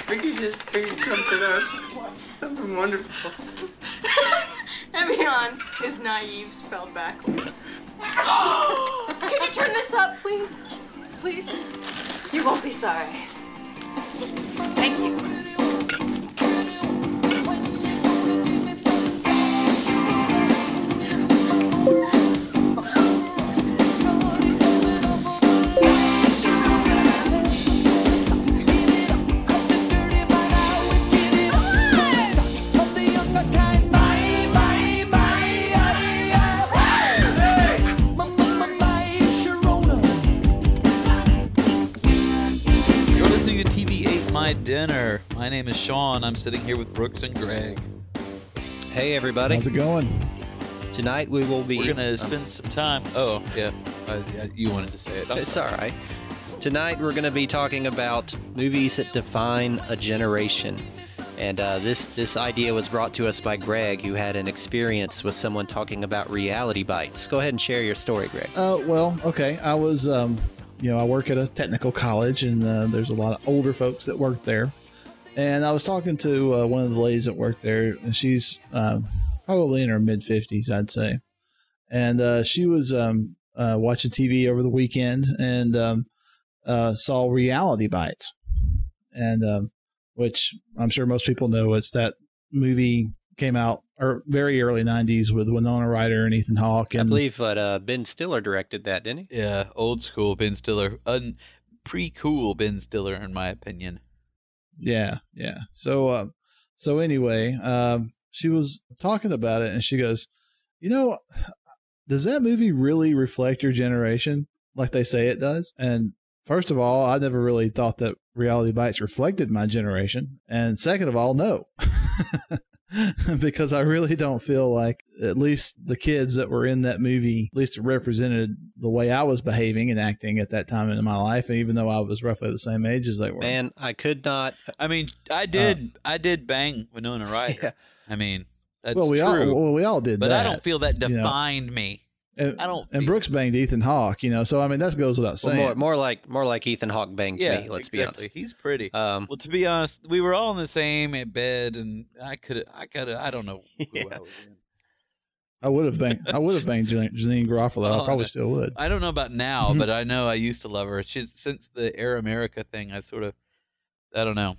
We could just paint something else. Something wonderful. Evian is naive spelled backwards. Can you turn this up, please? Please? You won't be sorry. Thank you. Dinner. My name is Sean. I'm sitting here with Brooks and Greg. Hey, everybody. How's it going? Tonight we will be... We're going to spend some time... Oh, yeah. You wanted to say it. It's all right. Tonight we're going to be talking about movies that define a generation. And this idea was brought to us by Greg, who had an experience with someone talking about reality bites. Go ahead and share your story, Greg. Well, okay. I was... I work at a technical college, and there's a lot of older folks that work there. And I was talking to one of the ladies that worked there, and she's probably in her mid-50s, I'd say. And she was watching TV over the weekend and saw Reality Bites, and which I'm sure most people know. It's that movie came out very early 90s with Winona Ryder and Ethan Hawke. And I believe Ben Stiller directed that, didn't he? Yeah, old school Ben Stiller. Pre-cool Ben Stiller, in my opinion. Yeah. So anyway, she was talking about it, and she goes, does that movie really reflect your generation like they say it does? And first of all, I never really thought that Reality Bites reflected my generation. And second of all, no. Because I really don't feel like at least the kids that were in that movie at least represented the way I was behaving and acting at that time in my life. And even though I was roughly the same age as they were. Man, I could not. I mean, I did bang Winona Ryder. Yeah. I mean, that's true. We all did but that. I don't feel that defined me. And Brooks banged Ethan Hawke, so I mean that goes without saying. Well, more like Ethan Hawke banged me. Let's be honest. He's pretty. Well, to be honest, we were all in the same bed, and I don't know who I was in. I would have banged Janine Garofalo. I probably still would. I don't know about now, but I know I used to love her. Since the Air America thing, I've sort of, I don't know.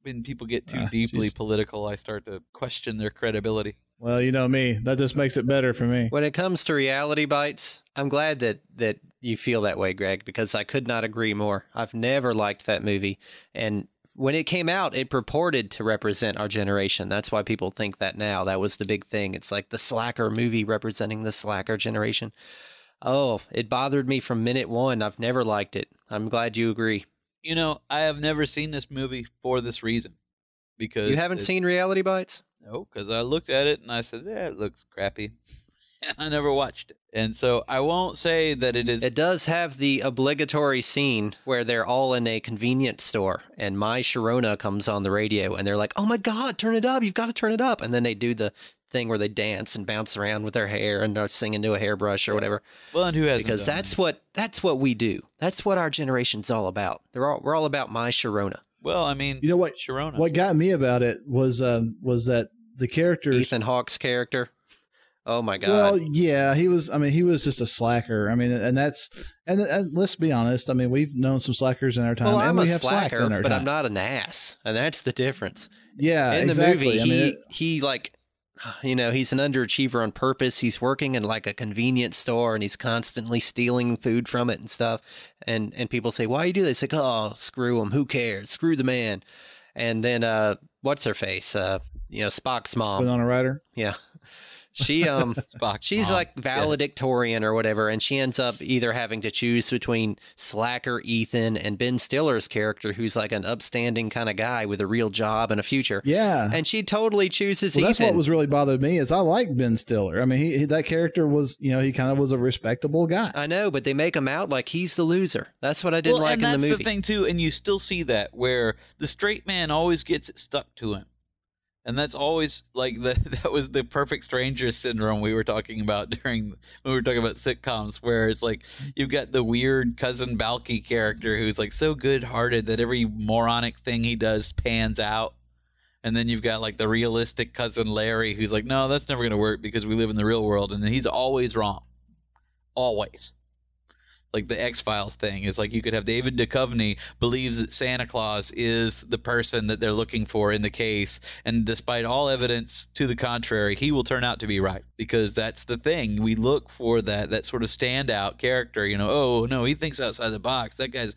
When people get too deeply political, I start to question their credibility. Well, you know me. That just makes it better for me. When it comes to Reality Bites, I'm glad that you feel that way, Greg, because I could not agree more. I've never liked that movie. And when it came out, it purported to represent our generation. That's why people think that now. That was the big thing. It's like the slacker movie representing the slacker generation. Oh, it bothered me from minute one. I've never liked it. I'm glad you agree. I have never seen this movie for this reason. Because you haven't seen Reality Bites? No, because I looked at it and I said, it looks crappy. And I never watched it. And so I won't say that it is. It does have the obligatory scene where they're all in a convenience store and My Sharona comes on the radio and they're like, oh my God, turn it up. You've got to turn it up. And then they do the thing where they dance and bounce around with their hair and they're singing to a hairbrush or whatever. Well, and who hasn't? Because that's what we do. That's what our generation's all about. We're all about My Sharona. Well, I mean, what? Sharona. What got me about it was that the characters, Ethan Hawke's character. Oh my God. Well, yeah, he was just a slacker. I mean, and let's be honest. I mean, we've known some slackers in our time. Well, I'm and we a have slacker, but time. I'm not an ass, and that's the difference. Yeah, in exactly. the movie, he's an underachiever on purpose. He's working in like a convenience store, and he's constantly stealing food from it and stuff. And people say, "Why you do this?" It's like, "Oh, screw him. Who cares? Screw the man." And then what's her face? Spock's mom. Winona Ryder. Yeah. She's like valedictorian or whatever, and she ends up either having to choose between slacker Ethan and Ben Stiller's character, who's like an upstanding kind of guy with a real job and a future. Yeah, and she totally chooses Ethan. That's what was really bothered me is I like Ben Stiller. I mean, that character was, he kind of was a respectable guy. I know, but they make him out like he's the loser. That's what I didn't like in the movie. And that's the thing too, and you still see that where the straight man always gets it stuck to him. And that's always like that was the perfect stranger syndrome we were talking about when we were talking about sitcoms, where it's like you've got the weird cousin Balky character who's like so good-hearted that every moronic thing he does pans out. And then you've got like the realistic cousin Larry who's like, no, that's never going to work because we live in the real world. And he's always wrong. Always. Like the X-Files thing is like you could have David Duchovny believes that Santa Claus is the person that they're looking for in the case, and despite all evidence to the contrary, he will turn out to be right, because that's the thing. We look for that sort of standout character, oh no, he thinks outside the box. That guy's,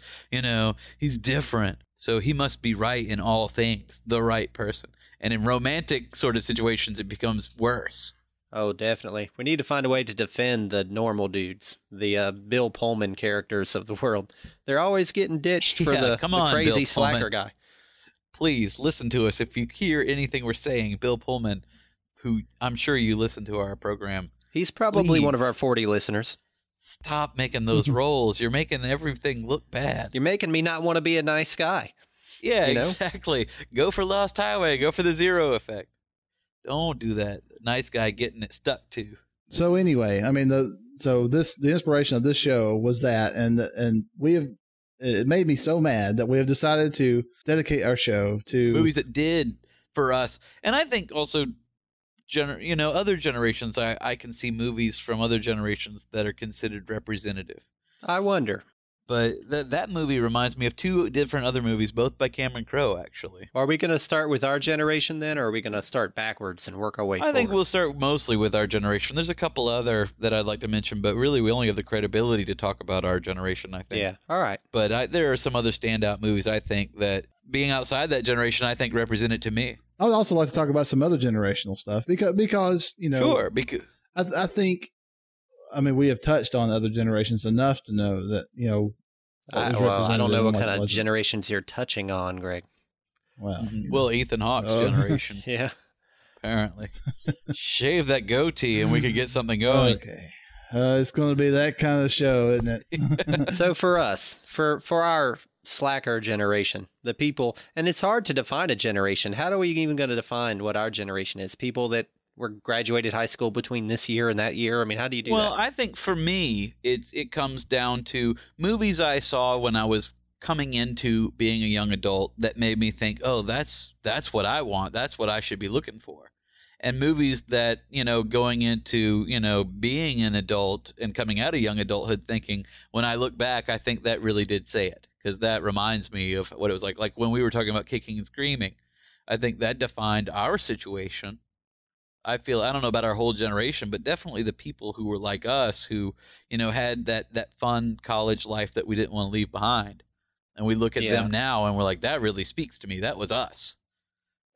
he's different. So he must be right in all things, the right person. And in romantic sort of situations, it becomes worse. Oh, definitely. We need to find a way to defend the normal dudes, the Bill Pullman characters of the world. They're always getting ditched for the crazy slacker guy. Please listen to us. If you hear anything we're saying, Bill Pullman, who I'm sure you listen to our program. He's probably one of our 40 listeners. Stop making those roles. You're making everything look bad. You're making me not want to be a nice guy. Yeah, exactly. Go for Lost Highway. Go for the Zero Effect. Don't do that. Nice guy getting it stuck to. So anyway, I mean, the inspiration of this show was that, and it made me so mad that we have decided to dedicate our show to movies that did for us. And I think also, other generations, I can see movies from other generations that are considered representative. I wonder. But that movie reminds me of two different other movies, both by Cameron Crowe, actually. Are we going to start with our generation then, or are we going to start backwards and work our way forward? I think we'll start mostly with our generation. There's a couple other that I'd like to mention, but really we only have the credibility to talk about our generation, I think. Yeah, all right. But there are some other standout movies, I think, that being outside that generation, I think represent it to me. I would also like to talk about some other generational stuff because Sure, because I think, I mean, we have touched on other generations enough to know that, I don't know what kind of generations you're touching on, Greg. Well, Ethan Hawke's generation. Yeah. Apparently. Shave that goatee and we could get something going. Okay. It's going to be that kind of show, isn't it? So for us, for our slacker generation, the people, and it's hard to define a generation. How are we even going to define what our generation is? People that were graduated high school between this year and that year? I mean, how do you do that? Well, I think for me, it comes down to movies I saw when I was coming into being a young adult that made me think, oh, that's what I want. That's what I should be looking for. And movies that, going into, being an adult and coming out of young adulthood thinking, when I look back, I think that really did say it, because that reminds me of what it was like. Like when we were talking about Kicking and Screaming, I think that defined our situation. I don't know about our whole generation, but definitely the people who were like us who, had that fun college life that we didn't want to leave behind. And we look at them now and we're like, that really speaks to me. That was us.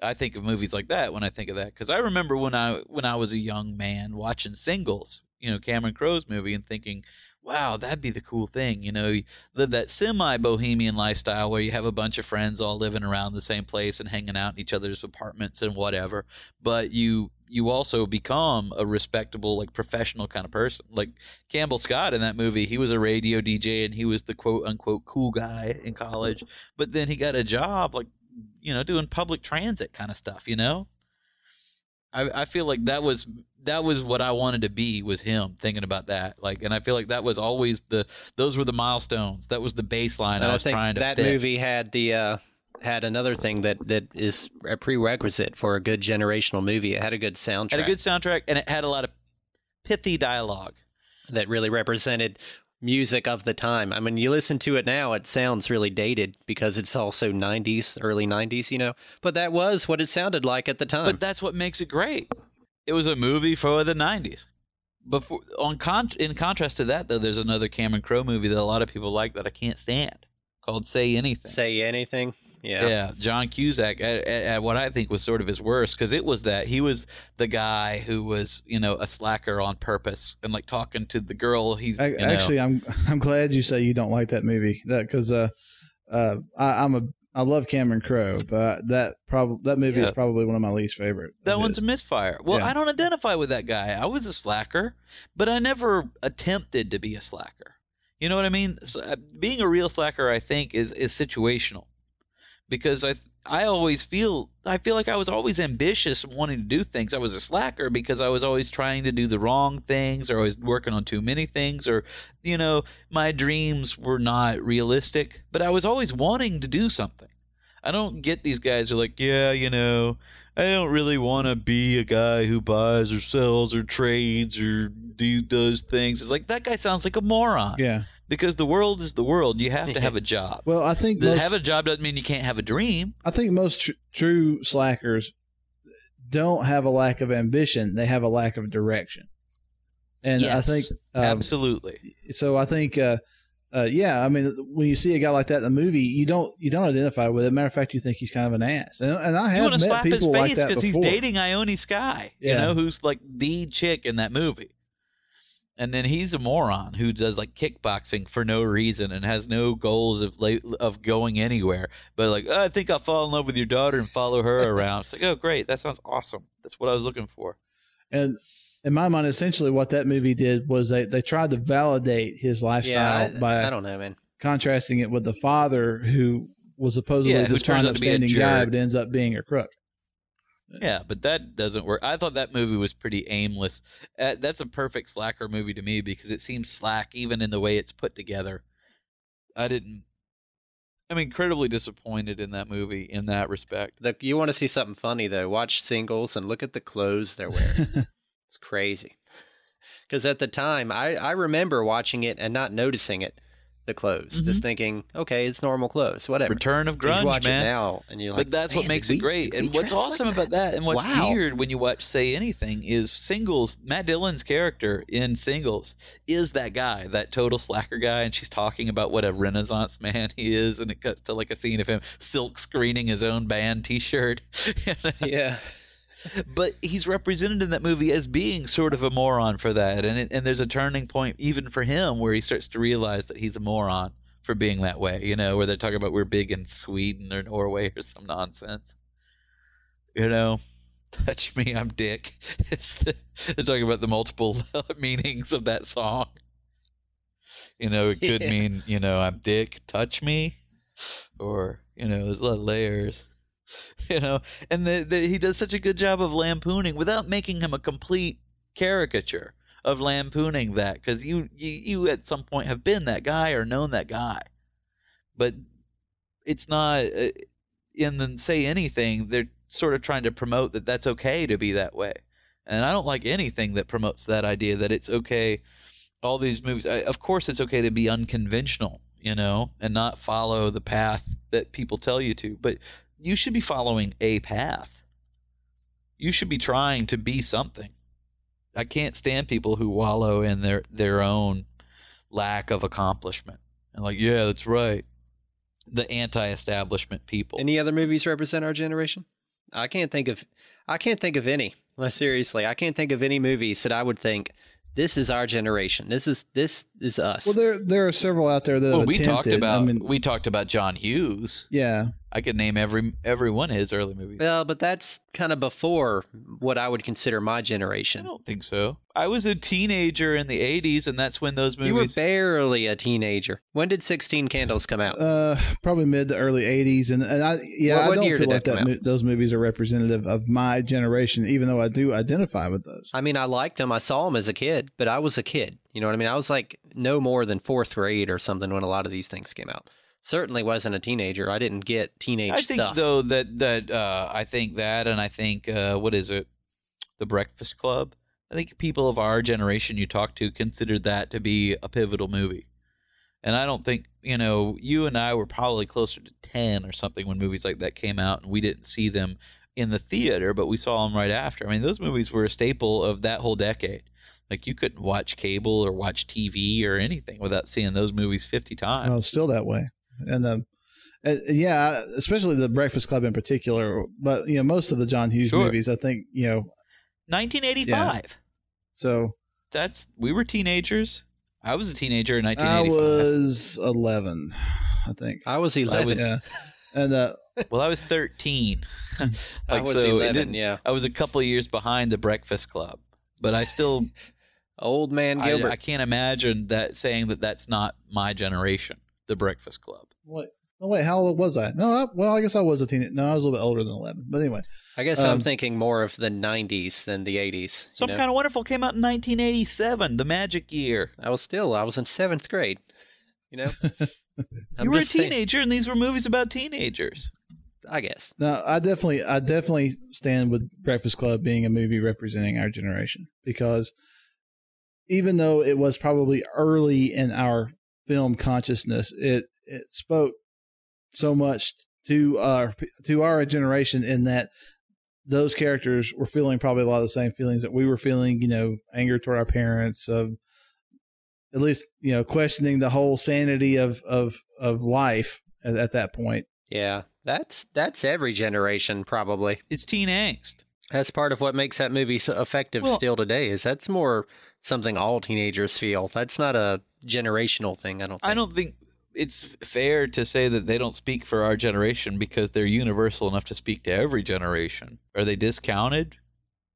I think of movies like that when I think of that, because I remember when I was a young man watching Singles, Cameron Crowe's movie, and thinking, wow, that'd be the cool thing. That semi-bohemian lifestyle where you have a bunch of friends all living around the same place and hanging out in each other's apartments and whatever, but you also become a respectable, like, professional kind of person. Like Campbell Scott in that movie, he was a radio DJ and he was the quote unquote cool guy in college, but then he got a job like, doing public transit kind of stuff, I feel like that was what I wanted to be, was him, thinking about that. Like, and I feel like that was always those were the milestones. That was the baseline and I was trying to fit. That movie had had another thing that is a prerequisite for a good generational movie. It had a good soundtrack. And it had a lot of pithy dialogue that really represented music of the time. I mean, you listen to it now, it sounds really dated because it's also 90s, early 90s, but that was what it sounded like at the time. But that's what makes it great. It was a movie for the 90s. In contrast to that, though, there's another Cameron Crowe movie that a lot of people like that I can't stand, called Say Anything. Say Anything? Yeah, John Cusack at what I think was sort of his worst, because it was that he was the guy who was, a slacker on purpose and like talking to the girl. Actually, I'm glad you say you don't like that movie, because I love Cameron Crowe, but that movie is probably one of my least favorite. That one's a misfire. Well, yeah. I don't identify with that guy. I was a slacker, but I never attempted to be a slacker. You know what I mean? So, being a real slacker, I think, is situational. because I always feel like I was always ambitious and wanting to do things. I was a slacker because I was always trying to do the wrong things, or I was working on too many things, or my dreams were not realistic, but I was always wanting to do something. I don't get these guys who are like, yeah, I don't really want to be a guy who buys or sells or trades or does things. It's like, that guy sounds like a moron. Yeah. Because the world is the world. You have to have a job. Well, I think have a job doesn't mean you can't have a dream. I think most true slackers don't have a lack of ambition. They have a lack of direction. And yes, I think absolutely. So I think yeah, I mean, when you see a guy like that in a movie, you don't identify with it. Matter of fact, you think he's kind of an ass. And I have you want to met slap people his like face that because he's before. dating Ione Skye, who's like the chick in that movie. And then he's a moron who does like kickboxing for no reason and has no goals of going anywhere. But like, I think I'll fall in love with your daughter and follow her around. It's like, oh, great. That sounds awesome. That's what I was looking for. And in my mind, essentially what that movie did was they tried to validate his lifestyle by I don't know, man. contrasting it with the father who was supposedly this fine, upstanding guy, but ends up being a crook. Yeah, but that doesn't work. I thought that movie was pretty aimless. That's a perfect slacker movie to me because it seems slack even in the way it's put together. I'm incredibly disappointed in that movie in that respect. You want to see something funny, though, watch Singles and look at the clothes they're wearing. It's crazy. Because at the time, I remember watching it and not noticing it. The clothes, just thinking, okay, it's normal clothes, whatever. Return of grunge, you watch man. It now, and you're like, but that's what makes it great. And what's awesome about that, and what's weird when you watch Say Anything, is Singles. Matt Dillon's character in Singles is that guy, that total slacker guy, and she's talking about what a Renaissance man he is, and it cuts to like a scene of him silk screening his own band T-shirt. Yeah. But he's represented in that movie as being sort of a moron for that, and there's a turning point even for him where he starts to realize that he's a moron for being that way. Where they're talking about we're big in Sweden or Norway or some nonsense. Touch me, I'm Dick. They're talking about the multiple meanings of that song. It could mean I'm Dick, touch me, or there's a lot of layers. And he does such a good job of lampooning without making him a complete caricature of lampooning that, because you at some point have been that guy or known that guy, but it's not in the Say Anything. They're sort of trying to promote that that's okay to be that way, and I don't like anything that promotes that idea that it's okay. All these movies, of course, it's okay to be unconventional, and not follow the path that people tell you to, but you should be following a path. You should be trying to be something. I can't stand people who wallow in their own lack of accomplishment. And like, yeah, that's right. The anti-establishment people. Any other movies represent our generation? I can't think of any. Seriously, I can't think of any movies that I would think this is our generation. This is us. Well, there are several out there that we talked about John Hughes. Yeah. I could name every one of his early movies. Well, but that's kind of before what I would consider my generation. I don't think so. I was a teenager in the 80s, and that's when those movies... You were barely a teenager. When did 16 Candles come out? Probably mid to early 80s. And I don't feel like those movies are representative of my generation, even though I do identify with those. I mean, I liked them. I saw them as a kid, but I was a kid. You know what I mean? I was like no more than 4th grade or something when a lot of these things came out. Certainly wasn't a teenager. I didn't get teenage stuff. I think, though, that I think that, and I think, what is it? The Breakfast Club? I think people of our generation you talk to considered that to be a pivotal movie. And I don't think, you and I were probably closer to 10 or something when movies like that came out, and we didn't see them in the theater, but we saw them right after. I mean, those movies were a staple of that whole decade. Like, you couldn't watch cable or watch TV or anything without seeing those movies 50 times. Well, it's still that way. And yeah, especially the Breakfast Club in particular, but most of the John Hughes movies, I think 1985. Yeah. So we were teenagers. I was a teenager in 1985. I was 11, I think. I was 11. Yeah. And well, I was 13. I was 11. Yeah, I was a couple of years behind the Breakfast Club, but I still old man Gilbert. I can't imagine that saying that that's not my generation. The Breakfast Club. What? Oh, wait, how old was I? No, well, I guess I was a teenager. No, I was a little bit older than 11. But anyway. I guess I'm thinking more of the 90s than the 80s. Some Kind of Wonderful came out in 1987, the magic year. I was in 7th grade, you know? You were a teenager, and these were movies about teenagers. I guess. No, I definitely stand with Breakfast Club being a movie representing our generation, because even though it was probably early in our film consciousness, it spoke so much to our generation, in that those characters were feeling probably a lot of the same feelings that we were feeling, anger toward our parents, of at least, questioning the whole sanity of life at that point. Yeah, that's every generation, probably. It's teen angst. That's part of what makes that movie so effective still today, is that's more something all teenagers feel. That's not a generational thing, I don't think. I don't think it's fair to say that they don't speak for our generation, because they're universal enough to speak to every generation. Are they discounted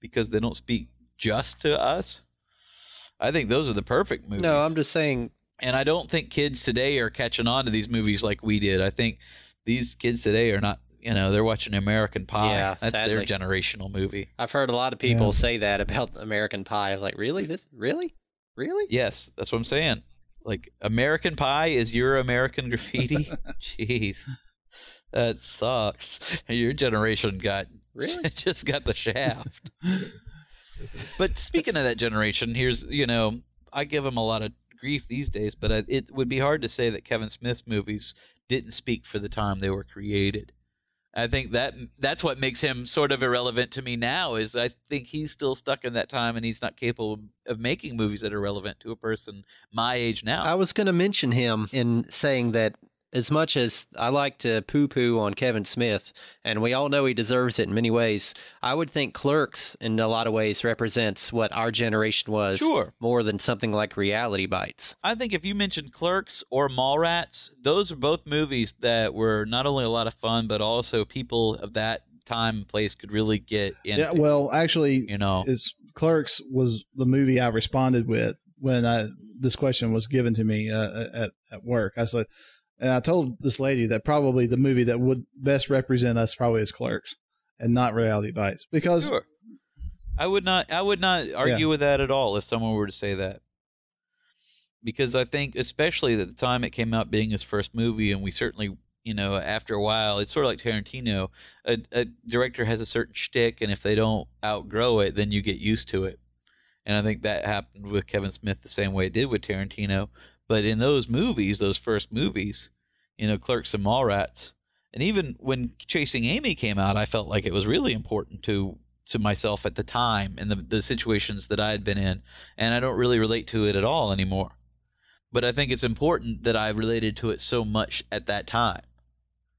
because they don't speak just to us? I think those are the perfect movies. No, I'm just saying. And I don't think kids today are catching on to these movies like we did. I think these kids today are not, they're watching American Pie. Yeah, that's sadly their generational movie. I've heard a lot of people say that about American Pie. I was like, really? Really? Yes, that's what I'm saying. Like, American Pie is your American Graffiti? Jeez. That sucks. Your generation just got the shaft. But speaking of that generation, here's, I give them a lot of grief these days, but it would be hard to say that Kevin Smith's movies didn't speak for the time they were created. I think that's what makes him sort of irrelevant to me now, is I think he's still stuck in that time, and he's not capable of making movies that are relevant to a person my age now. I was going to mention him in saying that as much as I like to poo-poo on Kevin Smith, and we all know he deserves it in many ways, I would think Clerks in a lot of ways represents what our generation was, more than something like Reality Bites. I think if you mentioned Clerks or Mallrats, those are both movies that were not only a lot of fun, but also people of that time and place could really get into. Yeah, well, actually, Clerks was the movie I responded with when this question was given to me at work. I said, and I told this lady that probably the movie that would best represent us probably is Clerks, and not Reality Bites, because I would not argue with that at all if someone were to say that, because I think, especially at the time it came out being his first movie, and we certainly, after a while, it's sort of like Tarantino. A director has a certain shtick, and if they don't outgrow it, then you get used to it. And I think that happened with Kevin Smith the same way it did with Tarantino. But in those movies, those first movies, Clerks and Mallrats, and even when Chasing Amy came out, I felt like it was really important to myself at the time and the situations that I had been in, and I don't really relate to it at all anymore. But I think it's important that I related to it so much at that time.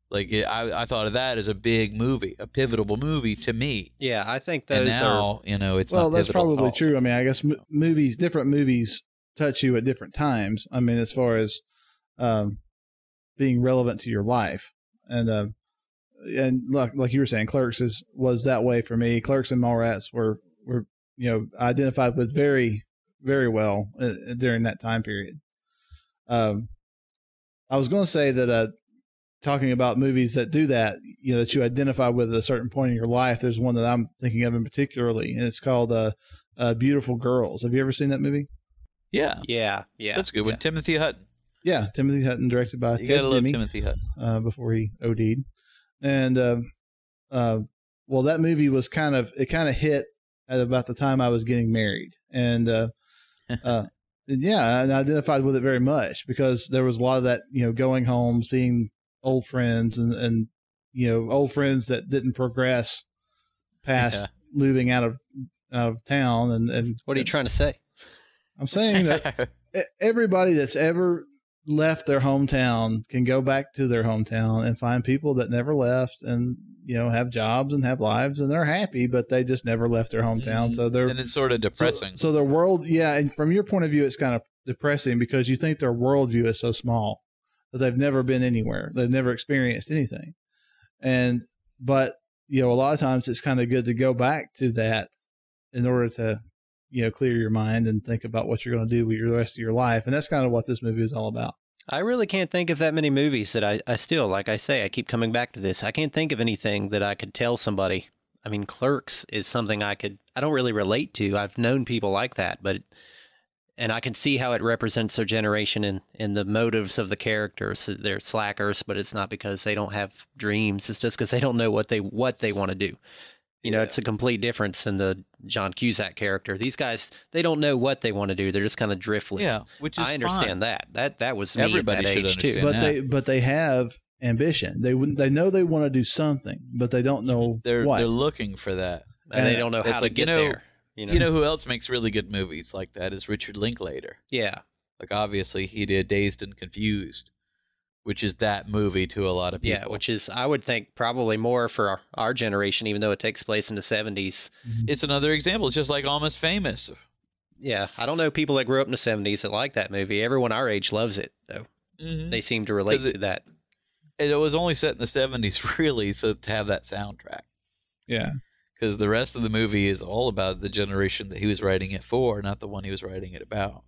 Like, I thought of that as a big movie, a pivotal movie to me. Yeah, I think those and now, it's not. Well, that's probably true. I mean, I guess different movies touch you at different times. I mean, as far as being relevant to your life, and like you were saying, Clerks was that way for me. Clerks and Mallrats were identified with very, very well during that time period. I was going to say that talking about movies that do that, that you identify with at a certain point in your life, there's one that I'm thinking of in particularly, and it's called Beautiful Girls. Have you ever seen that movie? Yeah. That's a good one. Timothy Hutton. Yeah, Timothy Hutton, directed by You Ted gotta love Demme, Timothy Hutton. before he OD'd. And well, that movie was kind of hit at about the time I was getting married, and yeah, and I identified with it very much because there was a lot of that, going home, seeing old friends, and old friends that didn't progress past moving out of town. And what are you trying to say? I'm saying that everybody that's ever left their hometown can go back to their hometown and find people that never left, and have jobs and have lives, and they're happy, but they just never left their hometown. So and it's sort of depressing. So their world, and from your point of view, it's kind of depressing because you think their worldview is so small that they've never been anywhere, they've never experienced anything, but a lot of times it's kind of good to go back to that in order to clear your mind and think about what you're going to do with the rest of your life. And that's kind of what this movie is all about. I really can't think of that many movies that I still, like I say, I keep coming back to this. I can't think of anything that I could tell somebody. I mean, Clerks is something I don't really relate to. I've known people like that, and I can see how it represents their generation and the motives of the characters. They're slackers, but it's not because they don't have dreams. It's just because they don't know what they want to do. You know, it's a complete difference in the John Cusack character. These guys, they don't know what they want to do. They're just kind of driftless. Yeah, which is I understand fine. that was me Everybody at that should age too. understand. But they have ambition. They know they want to do something, but they don't know what. They're looking for that. And they don't know how to get there. You know who else makes really good movies like that is Richard Linklater. Yeah. Like, obviously, he did Dazed and Confused, which is that movie to a lot of people. Yeah, which is, I would think, probably more for our generation, even though it takes place in the 70s. It's another example. It's just like Almost Famous. Yeah, I don't know people that grew up in the 70s that like that movie. Everyone our age loves it, though. Mm-hmm. They seem to relate to that. It was only set in the 70s, really, so to have that soundtrack. Yeah. Because the rest of the movie is all about the generation that he was writing it for, not the one he was writing it about.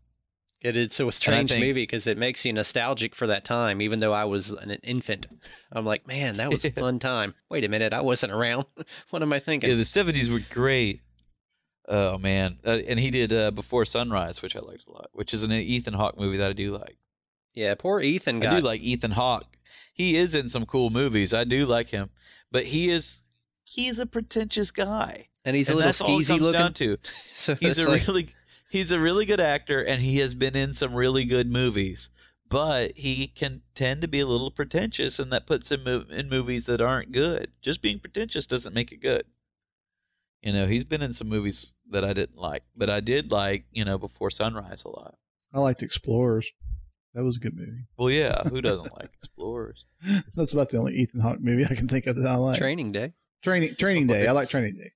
It's a strange movie because it makes you nostalgic for that time, even though I was an infant. I'm like, man, that was a fun time. Wait a minute, I wasn't around. What am I thinking? Yeah, the 70s were great. Oh, man. And he did Before Sunrise, which I liked a lot, which is an Ethan Hawke movie that I do like. Yeah, poor Ethan I do like Ethan Hawke. He is in some cool movies. I do like him. But he's a pretentious guy. And he's a little skeezy looking. Down to. So he's a really good actor, and he has been in some really good movies. But he can tend to be a little pretentious, and that puts him in movies that aren't good. Just being pretentious doesn't make it good. You know, he's been in some movies that I didn't like. But I did like, Before Sunrise a lot. I liked Explorers. That was a good movie. Well, yeah. Who doesn't like Explorers? That's about the only Ethan Hawke movie I can think of that I like. Training Day. Training Day. I like Training Day.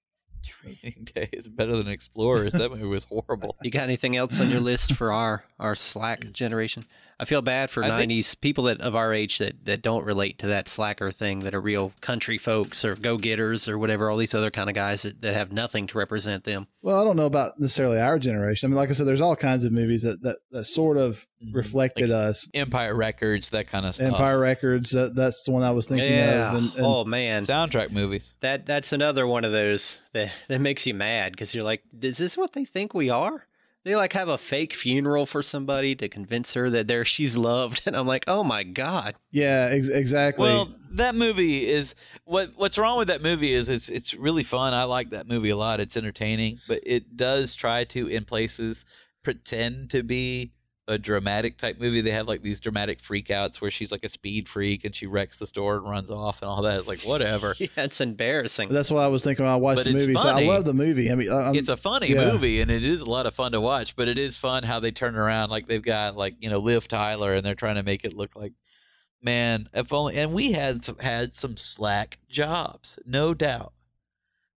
Training Day is better than Explorers. That movie was horrible. You got anything else on your list for our slack generation? I feel bad for 90s people that of our age that don't relate to that slacker thing, that are real country folks or go-getters or whatever, all these other kind of guys that have nothing to represent them. Well, I don't know about necessarily our generation. I mean, like I said, there's all kinds of movies that sort of reflected us. Empire Records, that kind of stuff. Empire Records, that's the one I was thinking of. And oh, man. Soundtrack movies. That's another one of those that makes you mad because you're like, is this what they think we are? They like have a fake funeral for somebody to convince her that she's loved, and I'm like, oh my god. Yeah, exactly. Well, that movie is what's wrong with that movie is it's really fun. I like that movie a lot. It's entertaining, but it does try to, in places, pretend to be a dramatic type movie. They have like these dramatic freakouts where she's like a speed freak and she wrecks the store and runs off and all that. It's like, whatever. Yeah, it's embarrassing. That's what I was thinking when I watched the movie. So I love the movie. I mean, it's a funny movie and it is a lot of fun to watch, but it is fun how they turn around. Like they've got Liv Tyler and they're trying to make it look like, man, if only. And we had some slack jobs, no doubt.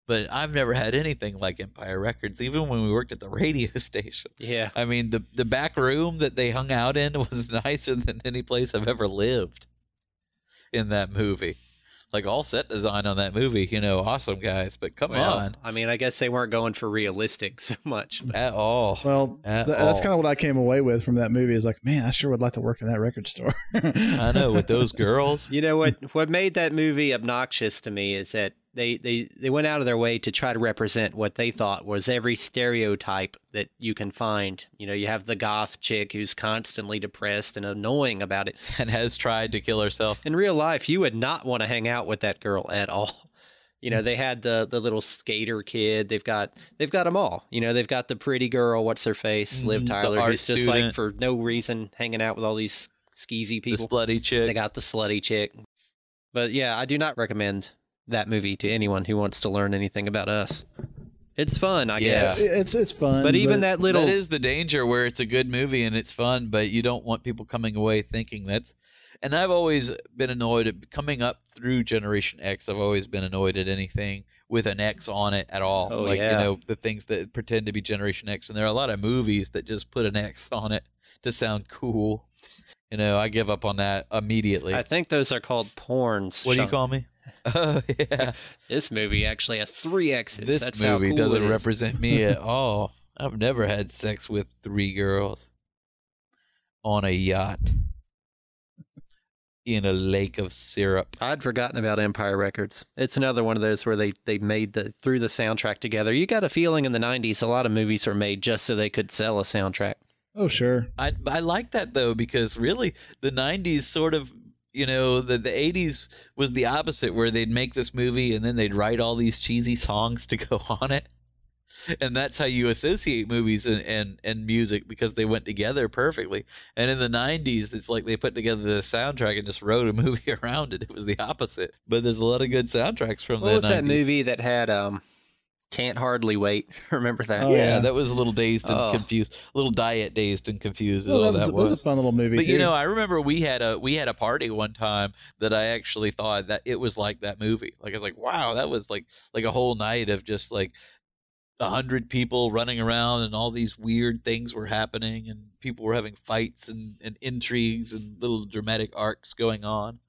But I've never had anything like Empire Records, even when we worked at the radio station. Yeah. I mean, the back room that they hung out in was nicer than any place I've ever lived in that movie. Like, all set design on that movie, awesome guys, but come on. I mean, I guess they weren't going for realistic so much. At all. Well, that's kind of what I came away with from that movie is like, man, I sure would like to work in that record store. I know, with those girls. You know, what made that movie obnoxious to me is that they went out of their way to try to represent what they thought was every stereotype that you can find. You have the goth chick who's constantly depressed and annoying about it. And has tried to kill herself. In real life, you would not want to hang out with that girl at all. They had the little skater kid. They've got them all. They've got the pretty girl, what's her face, Liv Tyler, who's just like for no reason hanging out with all these skeezy people. The slutty chick. They got the slutty chick. But yeah, I do not recommend that movie to anyone who wants to learn anything about us. It's fun, I guess. It's fun. But even that little... That is the danger where it's a good movie and it's fun, but you don't want people coming away thinking that's... And I've always been annoyed at coming up through Generation X. I've always been annoyed at anything with an X on it at all. Oh, yeah. The things that pretend to be Generation X. And there are a lot of movies that just put an X on it to sound cool. I give up on that immediately. I think those are called porns. What do you call me? Oh, yeah. This movie actually has 3 X's. This movie doesn't represent me at all. I've never had sex with 3 girls on a yacht. in a lake of syrup. I'd forgotten about Empire Records. It's another one of those where they made threw the soundtrack together. You got a feeling in the 90s a lot of movies were made just so they could sell a soundtrack. Oh, sure. I like that, though, because really the 90s sort of, you know, the 80s was the opposite, where they'd make this movie and then they'd write all these cheesy songs to go on it. And that's how you associate movies and music, because they went together perfectly. And in the 90s, it's like they put together the soundtrack and just wrote a movie around it. It was the opposite. But there's a lot of good soundtracks from the 90s. What was that movie that had Can't Hardly Wait? Remember that? Oh, yeah, that was a little dazed and confused. A little Diet Dazed and Confused. Oh, that was a fun little movie, but too. you know, I remember we had a party one time that I actually thought that it was like that movie. Like, I was like, wow, that was like a whole night of just like 100 people running around and all these weird things were happening and people were having fights and intrigues and little dramatic arcs going on.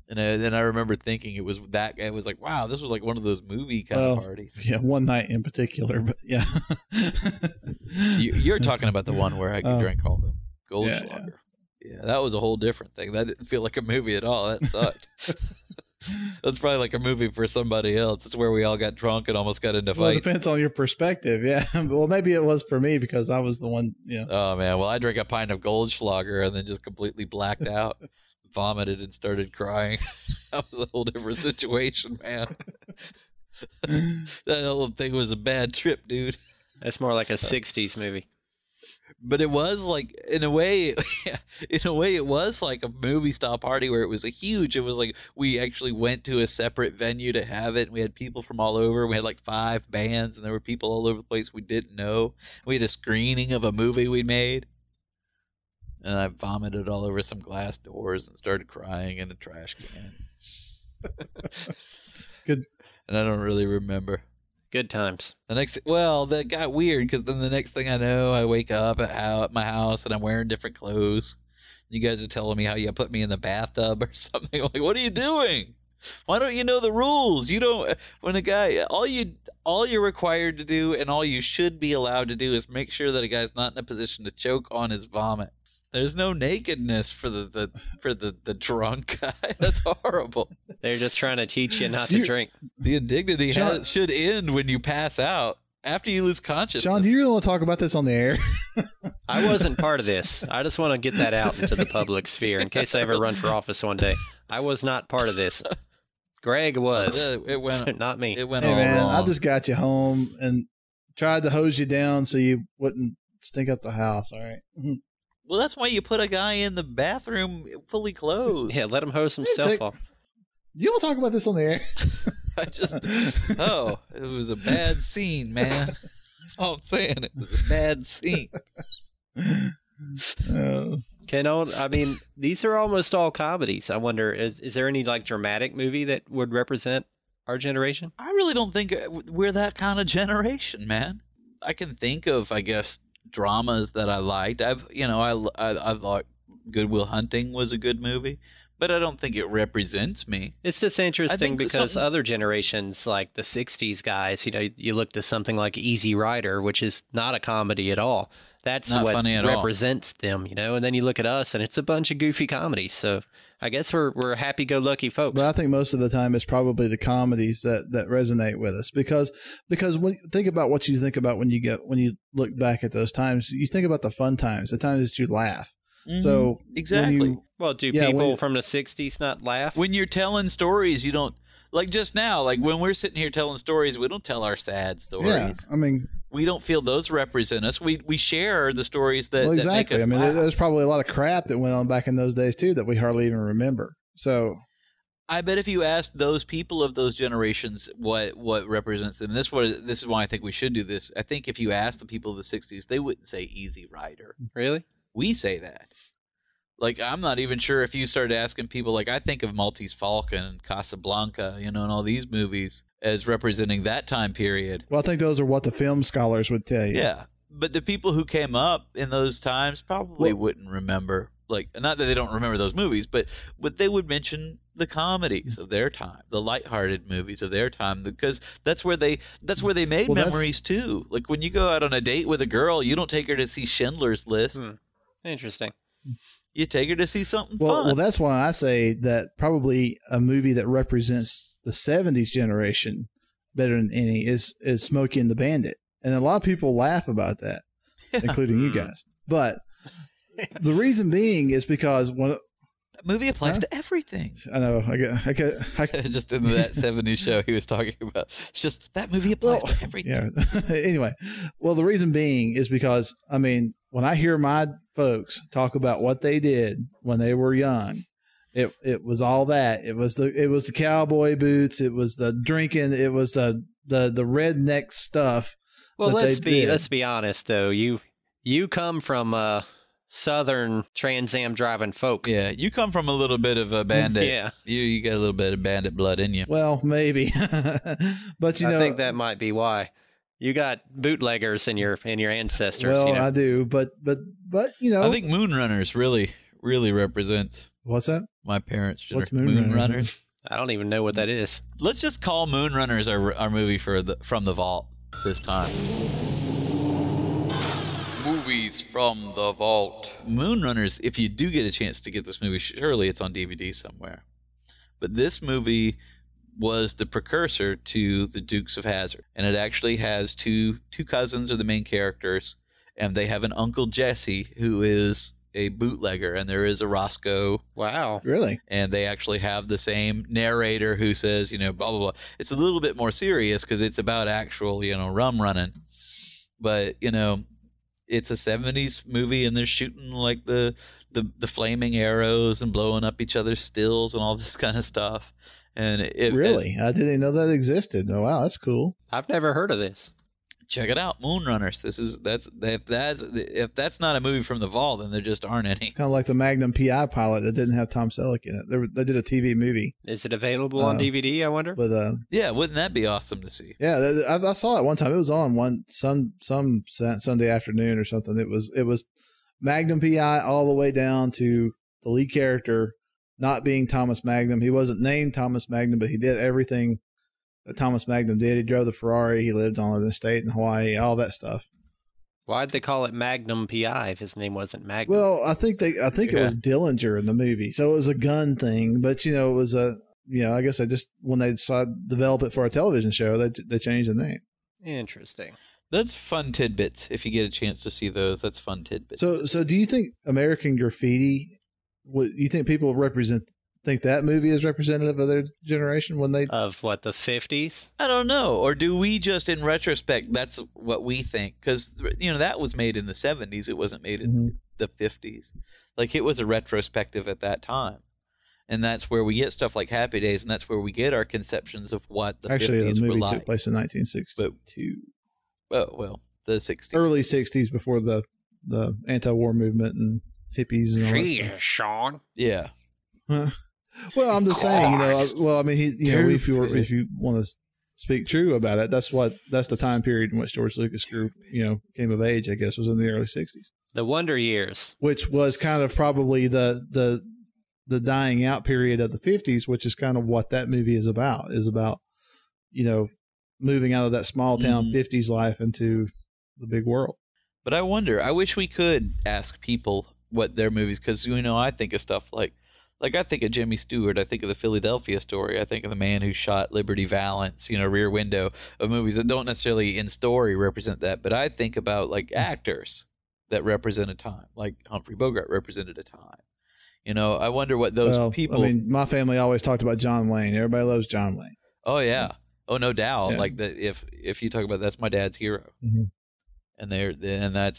And then I remember thinking it was like, wow, this was like one of those movie kind of parties. Yeah, one night in particular, but yeah. You're talking about the one where I drank all the Goldschlager. Yeah, that was a whole different thing. That didn't feel like a movie at all. That sucked. That's probably like a movie for somebody else. It's where we all got drunk and almost got into fights. Well, it depends on your perspective, yeah. Well, maybe it was for me because I was the one, Oh, man. Well, I drank a pint of Goldschlager and then just completely blacked out, vomited, and started crying. That was a whole different situation, man. That whole thing was a bad trip, dude. That's more like a 60s movie. But it was like, in a way, it was like a movie style party where it was it was like we actually went to a separate venue to have it. And we had people from all over. We had like 5 bands and there were people all over the place we didn't know. We had a screening of a movie we made. And I vomited all over some glass doors and started crying in a trash can. Good. And I don't really remember. Good times. That got weird because then the next thing I know, I wake up at my house and I'm wearing different clothes. You guys are telling me how you put me in the bathtub or something. I'm like, what are you doing? Why don't you know the rules? You don't. When a guy, all you're required to do and all you should be allowed to do is make sure that a guy's not in a position to choke on his vomit. There's no nakedness for the drunk guy. That's horrible. They're just trying to teach you not to drink. The indignity should end when you pass out. After you lose consciousness. Sean, do you really want to talk about this on the air? I wasn't part of this. I just want to get that out into the public sphere in case I ever run for office one day. I was not part of this. Greg was. It went, not me. It went hey, all man, wrong. I just got you home and tried to hose you down so you wouldn't stink up the house, all right? Well, that's why you put a guy in the bathroom fully clothed. Yeah, let him hose himself off. Do you want to talk about this on the air? It was a bad scene, man. That's all I'm saying. It was a bad scene. I mean, these are almost all comedies. I wonder, is there any like dramatic movie that would represent our generation? I really don't think we're that kind of generation, man. I can think of, I guess, dramas that I liked. I thought Good Will Hunting was a good movie, but I don't think it represents me. It's just interesting because other generations, like the 60s guys, you look to something like Easy Rider, which is not a comedy at all. That's not what funny at represents them, and then you look at us and it's a bunch of goofy comedies. So I guess we're happy-go-lucky folks. But I think most of the time it's probably the comedies that resonate with us because when think about what you think about when you look back at those times, you think about the fun times, the times that you laugh. Mm-hmm. So exactly. Do people from the 60s not laugh? When you're telling stories, you don't, like just now, like when we're sitting here telling stories, we don't tell our sad stories. Yeah, I mean, we don't feel those represent us. We share the stories that, exactly. that make us laugh. There's probably a lot of crap that went on back in those days too that we hardly even remember. So I bet if you asked those people of those generations what represents them, this is why I think we should do this. I think if you asked the people of the 60s, they wouldn't say Easy Rider. Really? We say that. Like, I'm not even sure if you started asking people, like, I think of Maltese Falcon and Casablanca, and all these movies as representing that time period. Well, I think those are what the film scholars would tell you. Yeah. But the people who came up in those times probably wouldn't remember, like, not that they don't remember those movies, but they would mention the comedies of their time, the lighthearted movies of their time, because that's where they made memories too. Like, when you go out on a date with a girl, you don't take her to see Schindler's List. Interesting. You take her to see something Well, fun. that's why I say that probably a movie that represents the 70s generation better than any is Smokey and the Bandit. And a lot of people laugh about that, including you guys. But the reason being is because that movie applies to everything. I know. I Just in that 70s show he was talking about. It's just that movie applies to everything. Yeah. Anyway, well, the reason being is because, I mean, when I hear my folks talk about what they did when they were young, it was all that. It was the cowboy boots. It was the drinking. It was the redneck stuff. Well, let's be honest though. You come from Southern Trans Am driving folk. Yeah, you come from a little bit of a bandit. Yeah, you got a little bit of bandit blood in you. Well, maybe, but I think that might be why you got bootleggers in your ancestors. Well, you know? I do, but I think Moonrunners really represents. What's that? My parents. What's Moonrunners? I don't even know what that is. Let's just call Moonrunners our movie from the vault this time. Movies from the vault. Moonrunners, if you do get a chance to get this movie, surely it's on DVD somewhere. But this movie was the precursor to the Dukes of Hazzard. And it actually has two cousins are the main characters. And they have an Uncle Jesse who is a bootlegger, and there is a Roscoe. Wow. Really? And they actually have the same narrator who says, blah, blah, blah. It's a little bit more serious because it's about actual, rum running. But, it's a 70s movie, and they're shooting like the flaming arrows and blowing up each other's stills and all this kind of stuff. And really? I didn't know that existed. Oh, wow, that's cool. I've never heard of this. Check it out, Moonrunners. If that's not a movie from the vault, then there just aren't any. It's kind of like the Magnum PI pilot that didn't have Tom Selleck in it. They did a TV movie. Is it available on DVD? I wonder. Yeah, wouldn't that be awesome to see? Yeah, I saw it one time. It was on some Sunday afternoon or something. It was Magnum PI all the way down to the lead character not being Thomas Magnum. He wasn't named Thomas Magnum, but he did everything that Thomas Magnum did. He drove the Ferrari. He lived on an estate in Hawaii. All that stuff. Why'd they call it Magnum PI if his name wasn't Magnum? Well, I think it was Dillinger in the movie, so it was a gun thing. But it was I guess they just when they decided to develop it for a television show, they changed the name. Interesting. That's fun tidbits. If you get a chance to see those, that's fun tidbits. So do you think American Graffiti? What you think people think that movie is representative of their generation when they of what, the 50s? I don't know. Or do we just in retrospect that's what we think? Because that was made in the 70s. It wasn't made in the 50s. Like it was a retrospective at that time, and that's where we get stuff like Happy Days, and that's where we get our conceptions of what the 50s the movie were like. took place in 1962. Well, the 60s, early 60s, before the anti-war movement and hippies and all that stuff. Sean. Yeah. Well, I'm just saying, if you want to speak true about it, that's the time period in which George Lucas came of age, I guess, was in the early 60s. The Wonder Years. Which was kind of probably the dying out period of the 50s, which is kind of what that movie is about, moving out of that small town 50s life into the big world. But I wish we could ask people what their movies, because, I think of stuff like I think of Jimmy Stewart, I think of the Philadelphia Story, I think of The Man Who Shot Liberty Valance, Rear Window, of movies that don't necessarily in story represent that, but I think about like actors that represent a time, like Humphrey Bogart represented a time. I wonder what those people. My family always talked about John Wayne. Everybody loves John Wayne. Oh yeah, oh no doubt. Yeah. Like that, if you talk about that's my dad's hero. Mm-hmm. And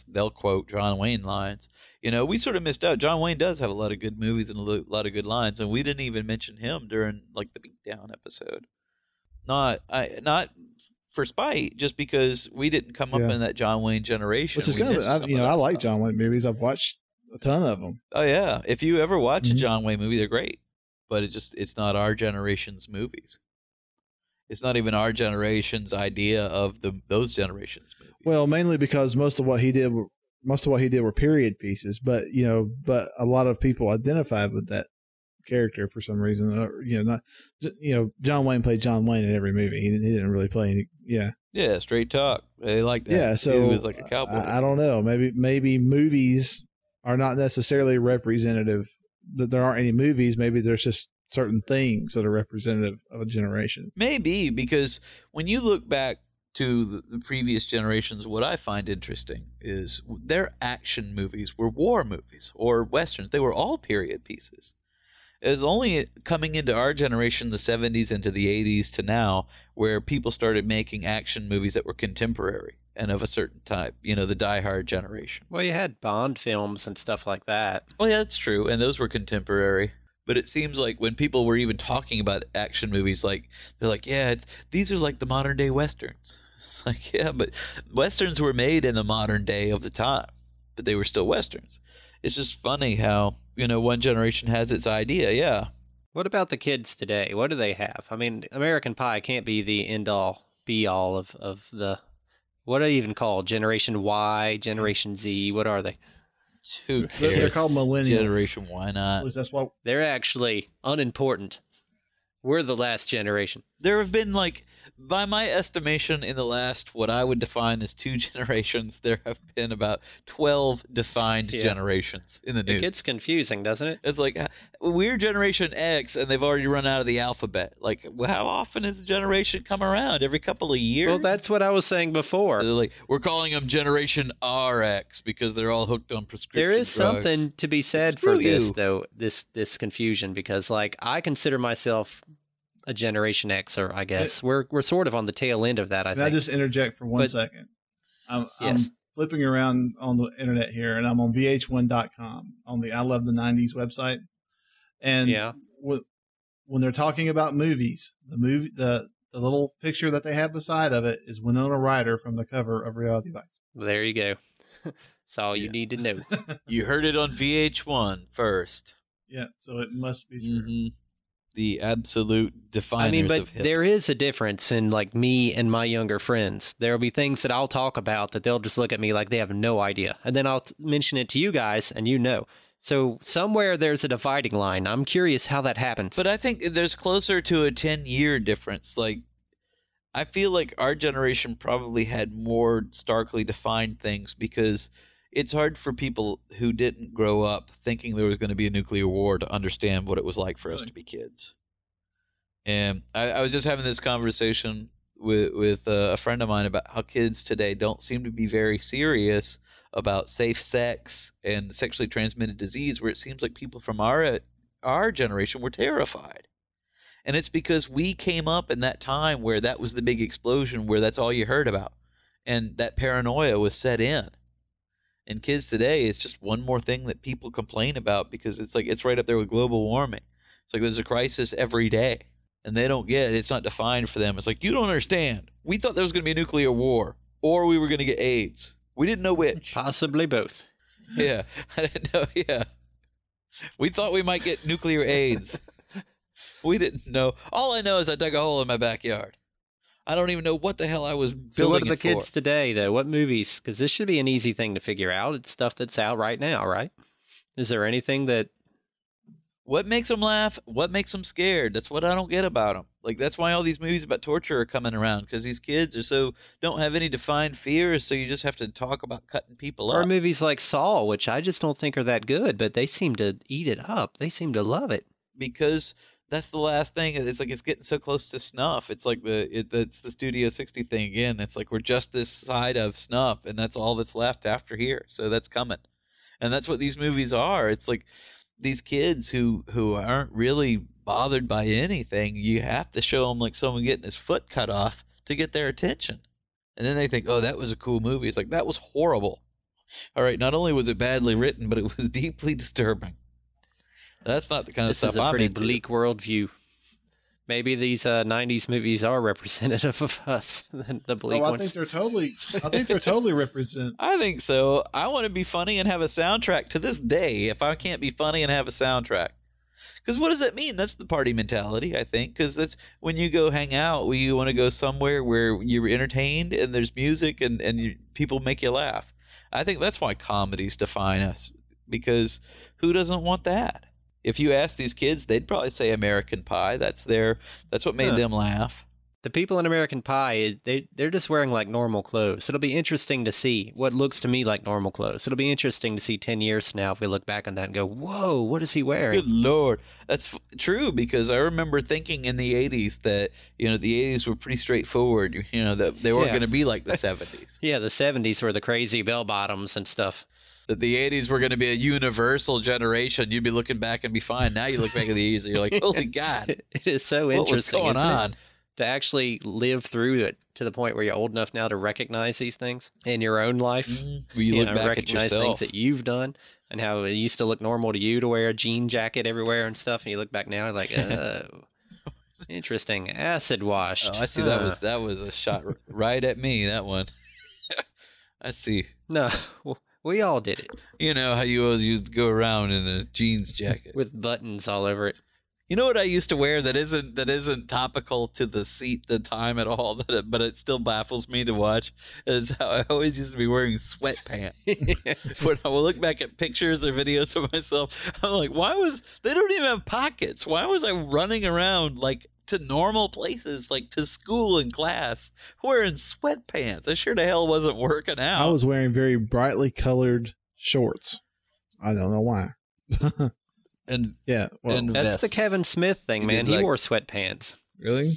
they'll quote John Wayne lines. We sort of missed out. John Wayne does have a lot of good movies and a lot of good lines, and we didn't even mention him during like the Beatdown episode. Not for spite, just because we didn't come up in that John Wayne generation. Which is kind of I like John Wayne movies. I've watched a ton of them. Oh yeah, if you ever watch a John Wayne movie, they're great, but it's not our generation's movies. It's not even our generation's idea of those generations' movies. Well, mainly because most of what he did were period pieces, but a lot of people identified with that character for some reason. John Wayne played John Wayne in every movie. He didn't really play any. Yeah, straight talk. They like that. Yeah, so he was like a cowboy. I don't know. Maybe movies are not necessarily representative. That there aren't any movies. Maybe there's just certain things that are representative of a generation. Maybe, because when you look back to the previous generations, what I find interesting is their action movies were war movies or westerns. They were all period pieces. It was only coming into our generation, the 70s into the 80s to now, where people started making action movies that were contemporary and of a certain type, you know, the Die Hard generation. Well, you had Bond films and stuff like that. Oh, yeah, that's true. And those were contemporary. But it seems like when people were even talking about action movies, like they're like, yeah, these are like the modern day westerns. It's like, yeah, but westerns were made in the modern day of the time, but they were still westerns. It's just funny how, you know, one generation has its idea, yeah. What about the kids today? What do they have? I mean, American Pie can't be the end-all, be-all of the, what are they even called? Generation Y, Generation Z, what are they? Who cares? They're called millennials. Generation, why not? At least that's what. They're actually unimportant. We're the last generation. There have been, like, by my estimation, in the last, what I would define as 2 generations, there have been about 12 defined generations in the news. It gets confusing, doesn't it? It's like, we're Generation X, and they've already run out of the alphabet. Like, how often has a generation come around? Every couple of years? Well, that's what I was saying before. They're like, we're calling them Generation RX because they're all hooked on prescription There is drugs. something to be said for this, though, this confusion, because, like, I consider myself a Generation Xer, I guess. We're sort of on the tail end of that, I Can think. I just interject for one second? I'm flipping around on the internet here, and I'm on VH1.com on the I Love the 90s website. And when they're talking about movies, the little picture that they have beside of it is Winona Ryder from the cover of Reality Bites. Well, there you go. That's all you need to know. You heard it on VH1 first. Yeah, so it must be true. Mm-hmm. The absolute definers but of hip. there is a difference in, like, me and my younger friends. There will be things that I'll talk about that they'll just look at me like they have no idea. And then I'll mention it to you guys, and you know. So somewhere there's a dividing line. I'm curious how that happens. But I think there's closer to a 10-year difference. Like, I feel like our generation probably had more starkly defined things because it's hard for people who didn't grow up thinking there was going to be a nuclear war to understand what it was like for us to be kids. And I was just having this conversation with a friend of mine about how kids today don't seem to be very serious about safe sex and sexually transmitted disease, where it seems like people from our generation were terrified. And it's because we came up in that time where that was the big explosion, where that's all you heard about. And that paranoia was set in. And kids today, it's just one more thing that people complain about because it's like it's right up there with global warming. It's like there's a crisis every day, and they don't get it. It's not defined for them. It's like, you don't understand. We thought there was going to be a nuclear war, or we were going to get AIDS. We didn't know which. Possibly both. Yeah, I didn't know. Yeah, we thought we might get nuclear AIDS. We didn't know. All I know is I dug a hole in my backyard. I don't even know what the hell I was building. So what are the it kids for. today, though? What movies? Because this should be an easy thing to figure out. It's stuff that's out right now, right? Is there anything that... What makes them laugh? What makes them scared? That's what I don't get about them. Like, that's why all these movies about torture are coming around, because these kids are don't have any defined fears, so you just have to talk about cutting people up. Or movies like Saw, which I just don't think are that good, but they seem to eat it up. They seem to love it. Because that's the last thing. It's like it's getting so close to snuff. It's like it's the Studio 60 thing again. It's like we're just this side of snuff, and that's all that's left after here. So that's coming. And that's what these movies are. It's like these kids who aren't really bothered by anything, you have to show them like someone getting his foot cut off to get their attention. And then they think, oh, that was a cool movie. It's like, that was horrible. All right, not only was it badly written, but it was deeply disturbing. That's not the kind of stuff I'm into. This is a pretty bleak worldview. Maybe these 90s movies are representative of us, the bleak ones. I think they're totally represent. I think so. I want to be funny and have a soundtrack to this day if I can't be funny and have a soundtrack. Because what does that mean? That's the party mentality, I think. Because that's when you go hang out, you want to go somewhere where you're entertained and there's music and people make you laugh. I think that's why comedies define us. Because who doesn't want that? If you ask these kids, they'd probably say American Pie. That's what made them laugh. The people in American Pie, they're just wearing like normal clothes. It'll be interesting to see what looks to me like normal clothes. It'll be interesting to see 10 years from now if we look back on that and go, whoa, what is he wearing? Good Lord. That's true, because I remember thinking in the 80s that, the 80s were pretty straightforward, that they weren't going to be like the 70s. Yeah, the 70s were the crazy bell bottoms and stuff. That the 80s were going to be a universal generation. You'd be looking back and be fine. Now you look back at the 80s and you're like, holy God. It is so interesting. What's going on? To actually live through it to the point where you're old enough now to recognize these things in your own life. You look back recognize at yourself. things that you've done and how it used to look normal to you to wear a jean jacket everywhere and stuff. And you look back now, you're like, oh, interesting. Acid washed. Oh, I see. That was a shot right at me, that one. I see. No, we all did it. You know how you always used to go around in a jeans jacket. With buttons all over it. You know what I used to wear that isn't topical to the time at all, but it still baffles me to watch, is how I always used to be wearing sweatpants. When I look back at pictures or videos of myself, I'm like, they don't even have pockets. Why was I running around like to normal places, like to school and class, wearing sweatpants? I sure the hell wasn't working out. I was wearing very brightly colored shorts. I don't know why. And yeah, well, and that's vests. the Kevin Smith thing, man. He like, wore sweatpants. Really?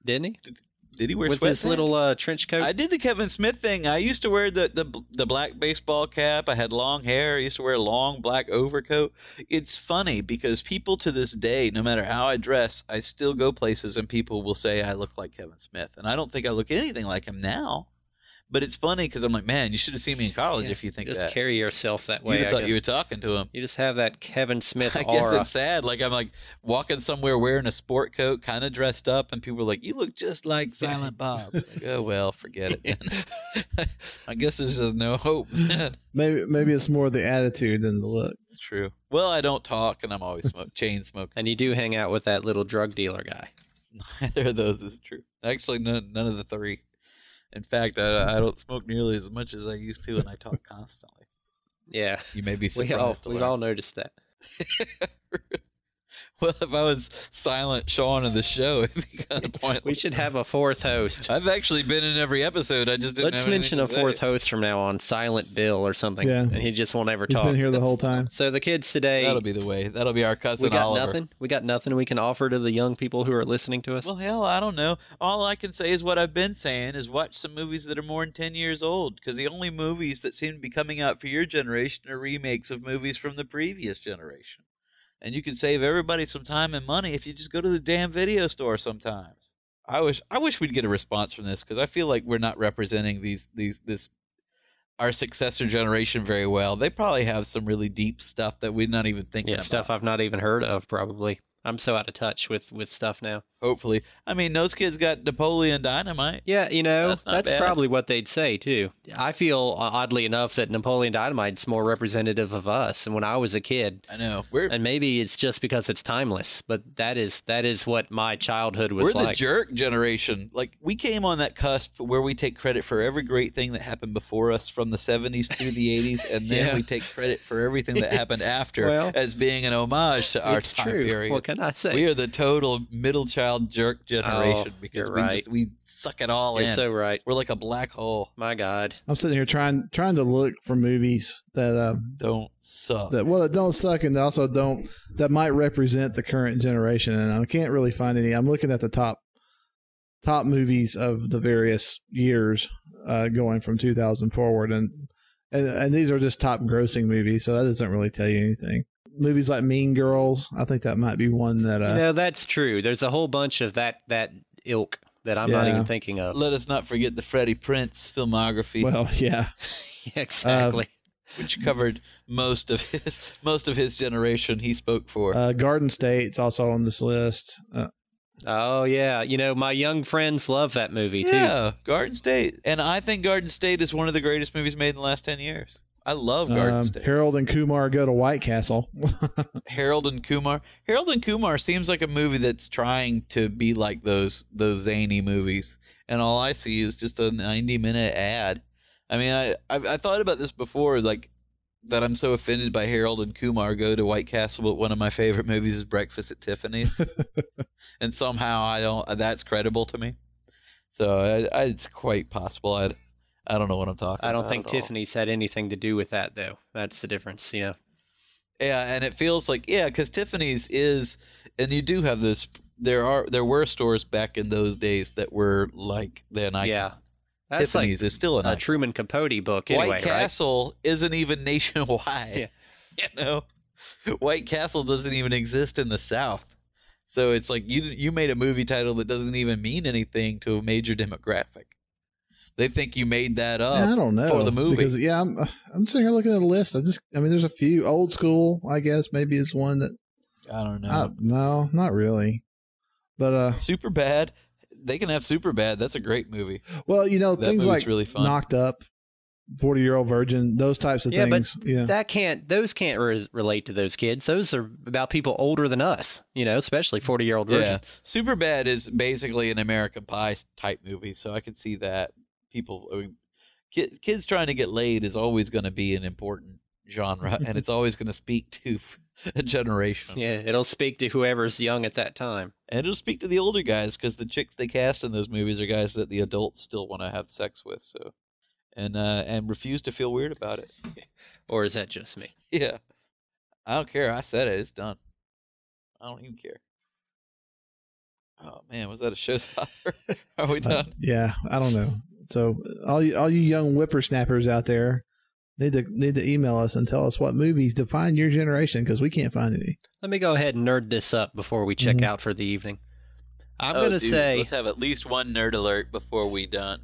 Didn't he? Did he wear with sweatpants? his little trench coat? I did the Kevin Smith thing. I used to wear the black baseball cap. I had long hair. I used to wear a long black overcoat. It's funny because people to this day, no matter how I dress, I still go places and people will say I look like Kevin Smith. And I don't think I look anything like him now. But it's funny because I'm like, man, you should have seen me in college if you think just that. Carry yourself that way. You'd have thought you were talking to him. You just have that Kevin Smith I aura. guess it's sad. Like I'm like walking somewhere wearing a sport coat, kind of dressed up, and people are like, "You look just like Silent Bob." Like, oh well, forget it. Then. I guess there's just no hope. Maybe it's more the attitude than the look. It's true. Well, I don't talk, and I'm always chain smoking. And you do hang out with that little drug dealer guy. Neither of those is true. Actually, none of the three. In fact, I don't smoke nearly as much as I used to, and I talk constantly. Yeah. You may be surprised. We've all noticed that. Well, if I was silent Sean in the show, it'd be kind of pointless. We should have a fourth host. I've actually been in every episode. I just didn't Let's have mention a anything to fourth say. host from now on, Silent Bill or something. Yeah. And he just won't ever He's talk. been here the whole time. So the kids today, That'll be the way. That'll be our cousin we got Oliver. nothing. We got nothing we can offer to the young people who are listening to us. Well, hell, I don't know. All I can say is what I've been saying is watch some movies that are more than 10 years old, because the only movies that seem to be coming out for your generation are remakes of movies from the previous generation. And you can save everybody some time and money if you just go to the damn video store sometimes. I wish we'd get a response from this, because I feel like we're not representing our successor generation very well. They probably have some really deep stuff that we're not even thinking about. Stuff I've not even heard of, probably. I'm so out of touch with stuff now. Hopefully. I mean, those kids got Napoleon Dynamite. Yeah, that's bad. probably what they'd say, too. I feel, oddly enough, that Napoleon Dynamite's more representative of us than when I was a kid. I know. And maybe it's just because it's timeless, but that is what my childhood was We're like. the jerk generation. Like, we came on that cusp where we take credit for every great thing that happened before us from the 70s through the 80s, and then we take credit for everything that happened after as being an homage to our time period. What can I say? We are the total middle child jerk generation because we suck it all in. You're so right. We're like a black hole. My God. I'm sitting here trying to look for movies that don't suck. That don't suck, and also that might represent the current generation, and I can't really find any. I'm looking at the top movies of the various years going from 2000 forward, and these are just top grossing movies, so that doesn't really tell you anything. Movies like Mean Girls, I think that might be one that... that's true. There's a whole bunch of that ilk that I'm not even thinking of. Let us not forget the Freddie Prinze filmography. Well, yeah. Exactly. Which covered most of his generation he spoke for. Garden State's also on this list. Oh, yeah. My young friends love that movie, too. Yeah, Garden State. And I think Garden State is one of the greatest movies made in the last 10 years. I love Garden State. Harold and Kumar Go to White Castle. Harold and Kumar. Harold and Kumar seems like a movie that's trying to be like those zany movies. And all I see is just a 90-minute ad. I mean, I thought about this before. Like, that I'm so offended by Harold and Kumar go to White Castle, but one of my favorite movies is Breakfast at Tiffany's, and somehow that's credible to me. So it's quite possible. I don't know what I'm talking about. I don't think Tiffany's had anything to do with that, though. That's the difference, you know. Yeah, and it feels like, because Tiffany's is, and you do have this. There were stores back in those days that were like an icon. Yeah, that's Tiffany's like is still an icon. Truman Capote book. Anyway, White Castle isn't even nationwide. Yeah. You know, White Castle doesn't even exist in the South. So it's like you made a movie title that doesn't even mean anything to a major demographic. They think you made that up. I don't know for the movie. Because I'm sitting here looking at the list. I mean, there's a few. Old School, I guess, maybe is one that I don't know. No, not really. But Superbad, they can have Superbad. That's a great movie. Well, you know, that things like really fun. Knocked Up, 40-Year-Old Virgin, those types of things. But those can't relate to those kids. Those are about people older than us, you know, especially 40-Year-Old Virgin. Yeah. Superbad is basically an American Pie type movie, so I can see that. Kids trying to get laid is always going to be an important genre, and it's always going to speak to a generation. Yeah, it'll speak to whoever's young at that time. And it'll speak to the older guys, because the chicks they cast in those movies are guys that the adults still want to have sex with, so and refuse to feel weird about it. Or is that just me? Yeah. I don't care. I said it. It's done. I don't even care. Oh, man, was that a showstopper? Are we done? Yeah, I don't know. So all you young whippersnappers out there need to email us and tell us what movies define your generation, because we can't find any. Let me go ahead and nerd this up before we check out for the evening. I'm going to say, let's have at least one nerd alert before we're done.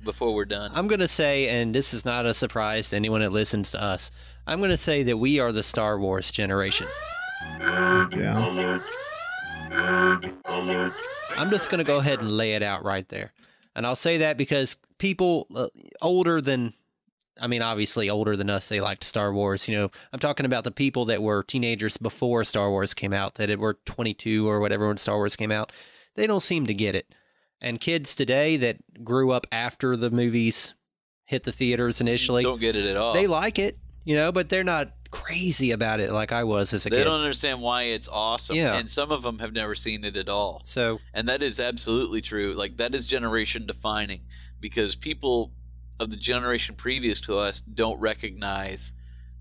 I'm going to say, and this is not a surprise to anyone that listens to us, I'm going to say that we are the Star Wars generation. Yeah. I'm just going to go ahead and lay it out right there. And I'll say that because people obviously older than us, they liked Star Wars. You know, I'm talking about the people that were teenagers before Star Wars came out, that were 22 or whatever when Star Wars came out. They don't seem to get it. And kids today that grew up after the movies hit the theaters initially don't get it at all. They like it, you know, but they're not crazy about it like I was as a kid. They don't understand why it's awesome. Yeah. And some of them have never seen it at all. And that is absolutely true. Like, that is generation defining, because people of the generation previous to us don't recognize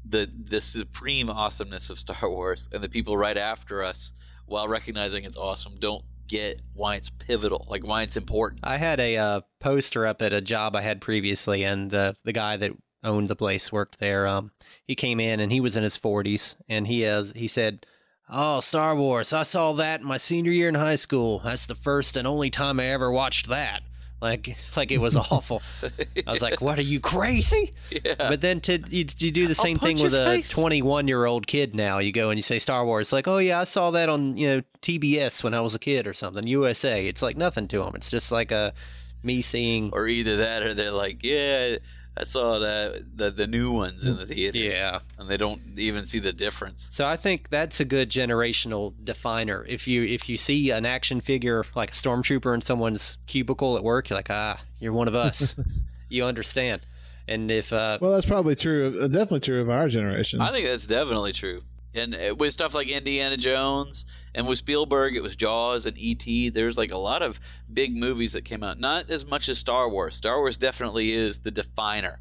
the supreme awesomeness of Star Wars, and the people right after us, while recognizing it's awesome, don't get why it's pivotal, like why it's important. I had a poster up at a job I had previously, and the guy that owned the place worked there. He came in and he was in his 40s, and he said, "Oh, Star Wars, I saw that in my senior year in high school. That's the first and only time I ever watched that." Like it was awful. I was like, "What, are you crazy?" Yeah. But then you do the same thing with a 21-year-old kid now. You go and you say Star Wars, like, "Oh yeah, I saw that on TBS when I was a kid or something, USA." It's like nothing to them. It's just like me seeing, or either that, or they're like, "Yeah, I saw the new ones in the theaters." Yeah. And they don't even see the difference. So I think that's a good generational definer. If you see an action figure like a stormtrooper in someone's cubicle at work, you're like, you're one of us. You understand. And if well, that's probably true. Definitely true of our generation. I think that's definitely true. And with stuff like Indiana Jones, and with Spielberg, it was Jaws and E.T. There's like a lot of big movies that came out. Not as much as Star Wars. Star Wars definitely is the definer.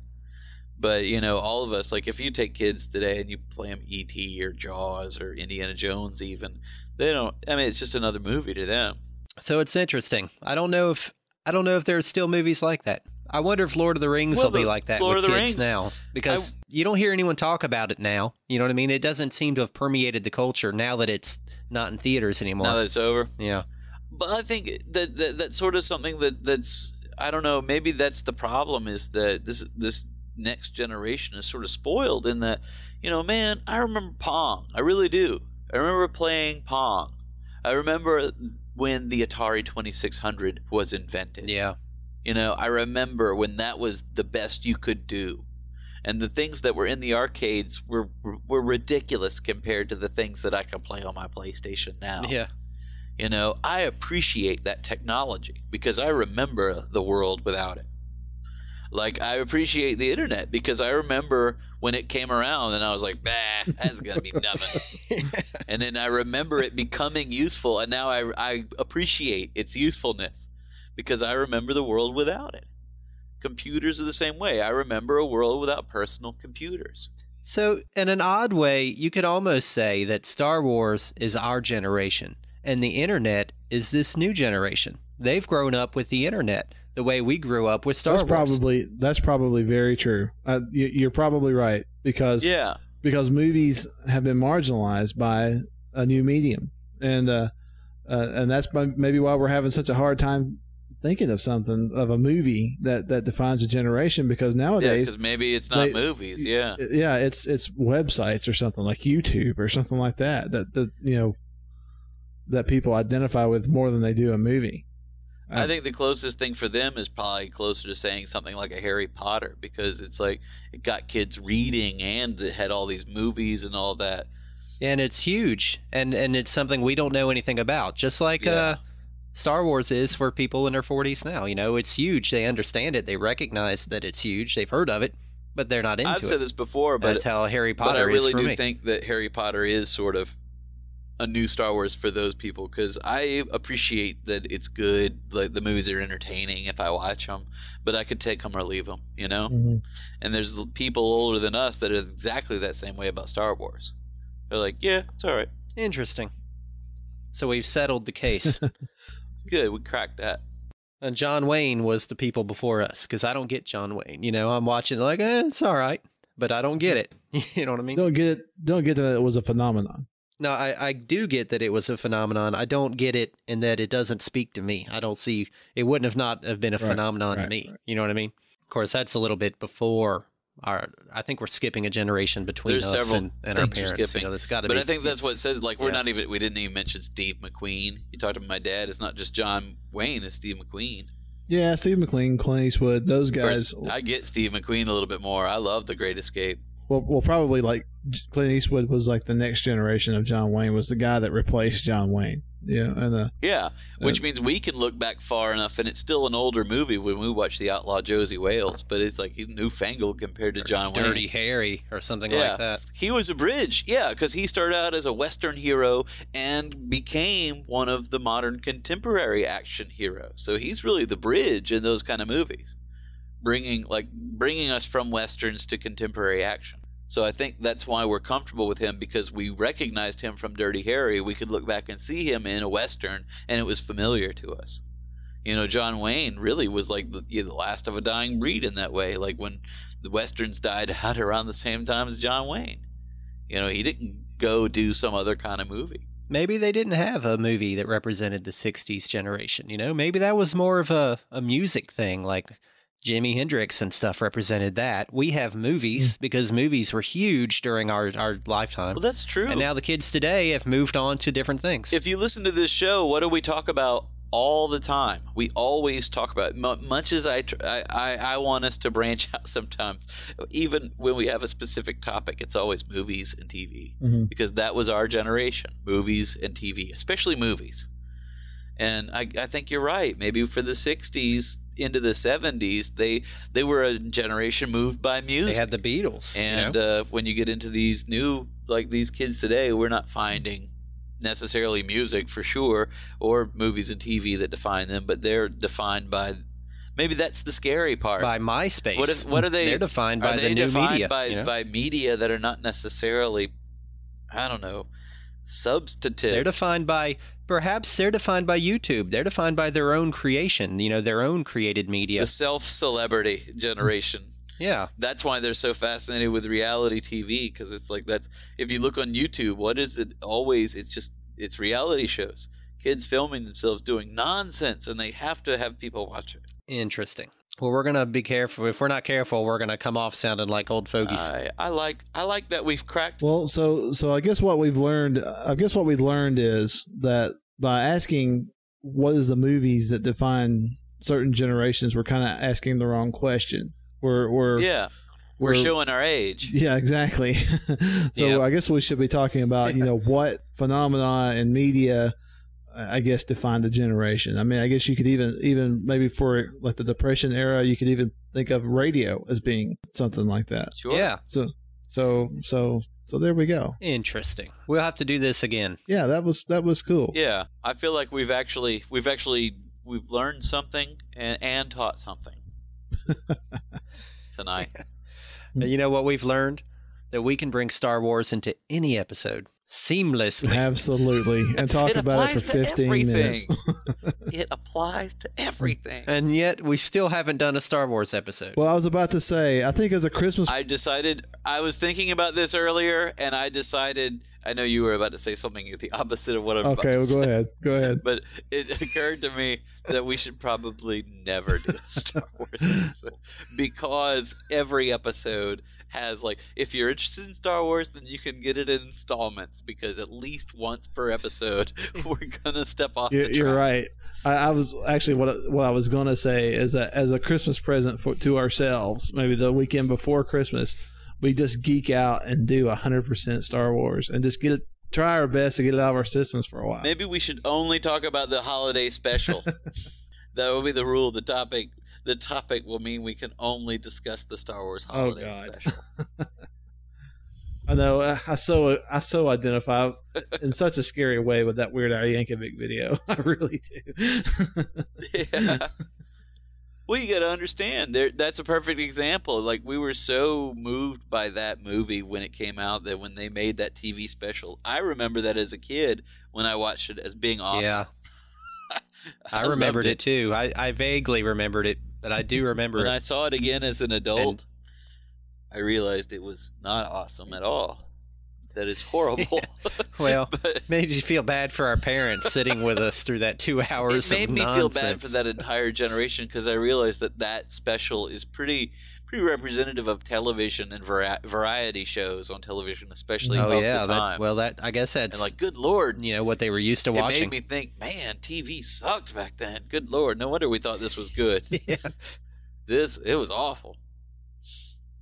But, all of us, like if you take kids today and you play them E.T. or Jaws or Indiana Jones even, it's just another movie to them. So it's interesting. I don't know if there's still movies like that. I wonder if Lord of the Rings will be like that with kids now, because you don't hear anyone talk about it now. You know what I mean? It doesn't seem to have permeated the culture now that it's not in theaters anymore. Now that it's over? Yeah. But I think that's sort of something that's, I don't know, maybe that's the problem, is that this next generation is sort of spoiled in that, man, I remember Pong. I really do. I remember playing Pong. I remember when the Atari 2600 was invented. Yeah. I remember when that was the best you could do. And the things that were in the arcades were ridiculous compared to the things that I can play on my PlayStation now. Yeah. I appreciate that technology because I remember the world without it. Like, I appreciate the internet because I remember when it came around and I was like, bah, that's going to be nothing. And then I remember it becoming useful, and now I appreciate its usefulness because I remember the world without it. Computers are the same way. I remember a world without personal computers. So, in an odd way, you could almost say that Star Wars is our generation, and the internet is this new generation. They've grown up with the internet the way we grew up with Star Wars. That's probably very true. You're probably right because movies have been marginalized by a new medium, and that's maybe why we're having such a hard time thinking of a movie that defines a generation, because nowadays because maybe it's not movies. It's websites or something like YouTube or something like that that people identify with more than they do a movie. I think the closest thing for them is probably closer to saying something like a Harry Potter, because it's like it got kids reading and it had all these movies and all that. And it's huge, and it's something we don't know anything about, just like Star Wars is for people in their 40s now. It's huge. They understand it. They recognize that it's huge. They've heard of it, but they're not into it. I've said this before, but that's how Harry Potter is for me. But I really do me. think that Harry Potter is sort of a new Star Wars for those people, because I appreciate that it's good. Like, the movies are entertaining if I watch them, but I could take them or leave them, Mm-hmm. And there's people older than us that are exactly that same way about Star Wars. They're like, yeah, it's all right. Interesting. So we've settled the case. Good, we cracked that. And John Wayne was the people before us, because I don't get John Wayne. I'm watching like, it's all right, but I don't get it. You know what I mean? Don't get that it was a phenomenon. No, I do get that it was a phenomenon. I don't get it in that it doesn't speak to me. I don't see, it wouldn't have not have been a phenomenon to me. Right. You know what I mean? Of course, that's a little bit before I think we're skipping a generation between us and our parents. That's got to be. But I think that's what it says. Like, we didn't even mention Steve McQueen. You talked to my dad. It's not just John Wayne. It's Steve McQueen. Yeah, Steve McQueen, Clint Eastwood, those guys. I get Steve McQueen a little bit more. I love The Great Escape. Well, probably like Clint Eastwood was like the next generation of John Wayne, was the guy that replaced John Wayne. Which means we can look back far enough, and it's still an older movie when we watch The Outlaw Josie Wales, but it's like he's newfangled compared to John Wayne. Dirty Harry or something like that. He was a bridge, because he started out as a Western hero and became one of the modern contemporary action heroes. So he's really the bridge in those kind of movies, bringing us from Westerns to contemporary action. So I think that's why we're comfortable with him, because we recognized him from Dirty Harry. We could look back and see him in a Western, and it was familiar to us. John Wayne really was like the last of a dying breed in that way. Like, when the Westerns died out around the same time as John Wayne. He didn't go do some other kind of movie. Maybe they didn't have a movie that represented the 60s generation. Maybe that was more of a music thing, like Jimi Hendrix and stuff represented that. We have movies because movies were huge during our lifetime. Well, that's true. And now the kids today have moved on to different things. If you listen to this show, what do we talk about all the time? We always talk about it. Much as I want us to branch out sometimes, even when we have a specific topic, it's always movies and TV, because that was our generation, movies and TV, especially movies. And I think you're right. Maybe for the 60s into the 70s, they were a generation moved by music. They had the Beatles. And when you get into these new, like these kids today, we're not finding necessarily music for sure, or movies and TV that define them, but they're defined by, maybe that's the scary part. By MySpace. What are they? They're defined by the new media. By media that are not necessarily, I don't know, substantive. They're defined by YouTube. They're defined by their own creation, their own created media. The self-celebrity generation. Yeah. That's why they're so fascinated with reality TV, because it's like, that's, if you look on YouTube, what is it always? It's reality shows. Kids filming themselves doing nonsense, and they have to have people watch it. Interesting. Well, we're going to be careful. If we're not careful, we're going to come off sounding like old fogies. I like that we've cracked. Well, so I guess what we've learned is that by asking what is the movies that define certain generations, we're kind of asking the wrong question. We're showing our age. Yeah, exactly. So I guess we should be talking about, what phenomena and media, I guess, defined a generation. I mean, I guess you could even maybe for like the Depression era, you could even think of radio as being something like that. Sure. Yeah. So there we go. Interesting. We'll have to do this again. Yeah, that was cool. Yeah, I feel like we've learned something and taught something tonight. And you know what we've learned? That we can bring Star Wars into any episode seamlessly. Absolutely. And talk about it for 15 minutes. It applies to everything. And yet we still haven't done a Star Wars episode. Well, I was about to say, I think as a Christmas... I was thinking about this earlier, and I decided... I know you were about to say something the opposite of what I'm about to say. Okay, well, go ahead. But it occurred to me that we should probably never do a Star Wars episode, because every episode has, like, if you're interested in Star Wars, then you can get it in installments, because at least once per episode, we're going to step off the track. You're right. I was actually, what I was going to say is that as a Christmas present to ourselves, maybe the weekend before Christmas, we just geek out and do 100% Star Wars and just try our best to get it out of our systems for a while. Maybe we should only talk about the holiday special. That will be the rule. The topic will mean we can only discuss the Star Wars holiday special. I know. I so identify in such a scary way with that Weird Al Yankovic video. I really do. Yeah. Well, you got to understand, that's a perfect example. Like, we were so moved by that movie when it came out that when they made that TV special, I remember that as a kid when I watched it as being awesome. Yeah. I remembered it too. I vaguely remembered it, but I do remember when it. I saw it again as an adult, I realized it was not awesome at all. That is horrible. Well, made you feel bad for our parents sitting with us through that 2 hours of nonsense. It made me feel bad for that entire generation, because I realized that special is pretty representative of television and variety shows on television, especially of the time. I guess that's... And like, good Lord. What they were used to watching. It made me think, man, TV sucked back then. Good Lord. No wonder we thought this was good. Yeah. It was awful.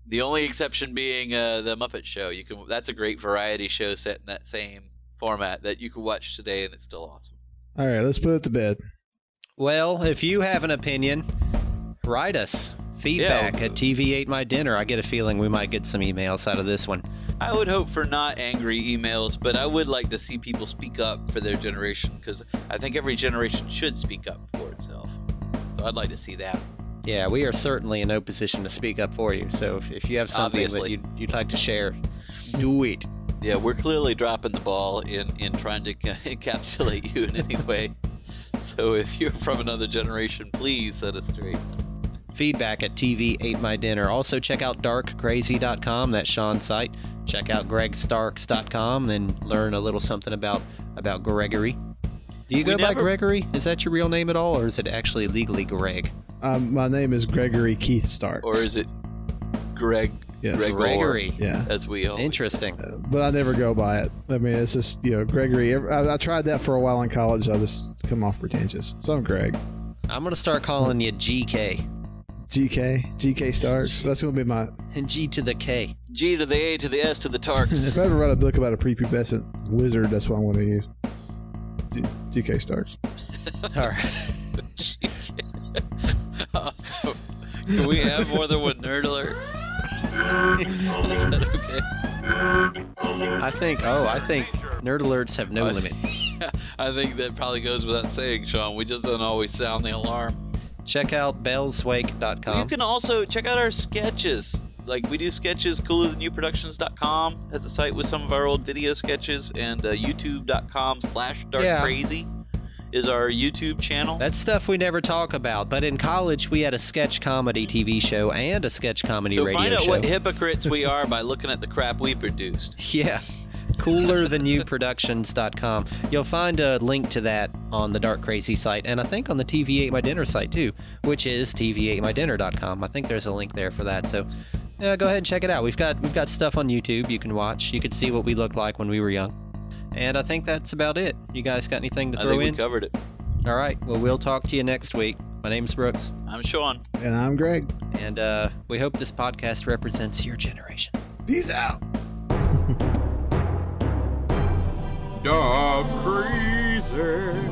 The only exception being the Muppet Show. That's a great variety show set in that same format that you can watch today, and it's still awesome. All right, let's put it to bed. Well, if you have an opinion, write us. Feedback at TV Ate My Dinner. I get a feeling we might get some emails out of this one. I would hope for not angry emails, but I would like to see people speak up for their generation, because I think every generation should speak up for itself. So I'd like to see that. Yeah, we are certainly in no position to speak up for you. So if you have something that you'd like to share, do it. Yeah, we're clearly dropping the ball in trying to encapsulate you in any way. So if you're from another generation, please set us straight. Feedback at TV Ate My Dinner. Also check out darkcrazy.com. That's Sean's site. Check out gregstarks.com and learn a little something about Gregory. Do you go by Gregory? Is that your real name at all, or is it actually legally Greg? My name is Gregory Keith Starks. Or is it Greg? Yes. Gregory. Yeah. As we all. Interesting. But I never go by it. I mean, it's just, Gregory. I tried that for a while in college. I just come off pretentious. So I'm Greg. I'm going to start calling you GK. GK Starks. That's going to be my... And G to the K. G to the A to the S to the Tarks. If I ever write a book about a prepubescent wizard, that's what I'm going to use. GK Starks. All right. Can we have more than one nerd alert? Is that okay? I think nerd alerts have no limit. I think that probably goes without saying, Sean. We just don't always sound the alarm. Check out bellswake.com. You can also check out our sketches. Like, we do sketches. coolerthanyouproductions.com has a site with some of our old video sketches, and youtube.com/darkcrazy is our YouTube channel. That's stuff we never talk about, but in college we had a sketch comedy TV show and a sketch comedy radio show. So find out what hypocrites we are by looking at the crap we produced. Yeah. coolerthanyouproductions.com. You'll find a link to that on the Dark Crazy site, and I think on the TV Ate My Dinner site too, which is tvatemydinner.com. I think there's a link there for that. So yeah, go ahead and check it out. We've got stuff on YouTube you can watch. You could see what we looked like when we were young. And I think that's about it. You guys got anything to throw in? I think we covered it. All right. Well, we'll talk to you next week. My name's Brooks. I'm Sean. And I'm Greg. And we hope this podcast represents your generation. Peace out. Dark Crazy.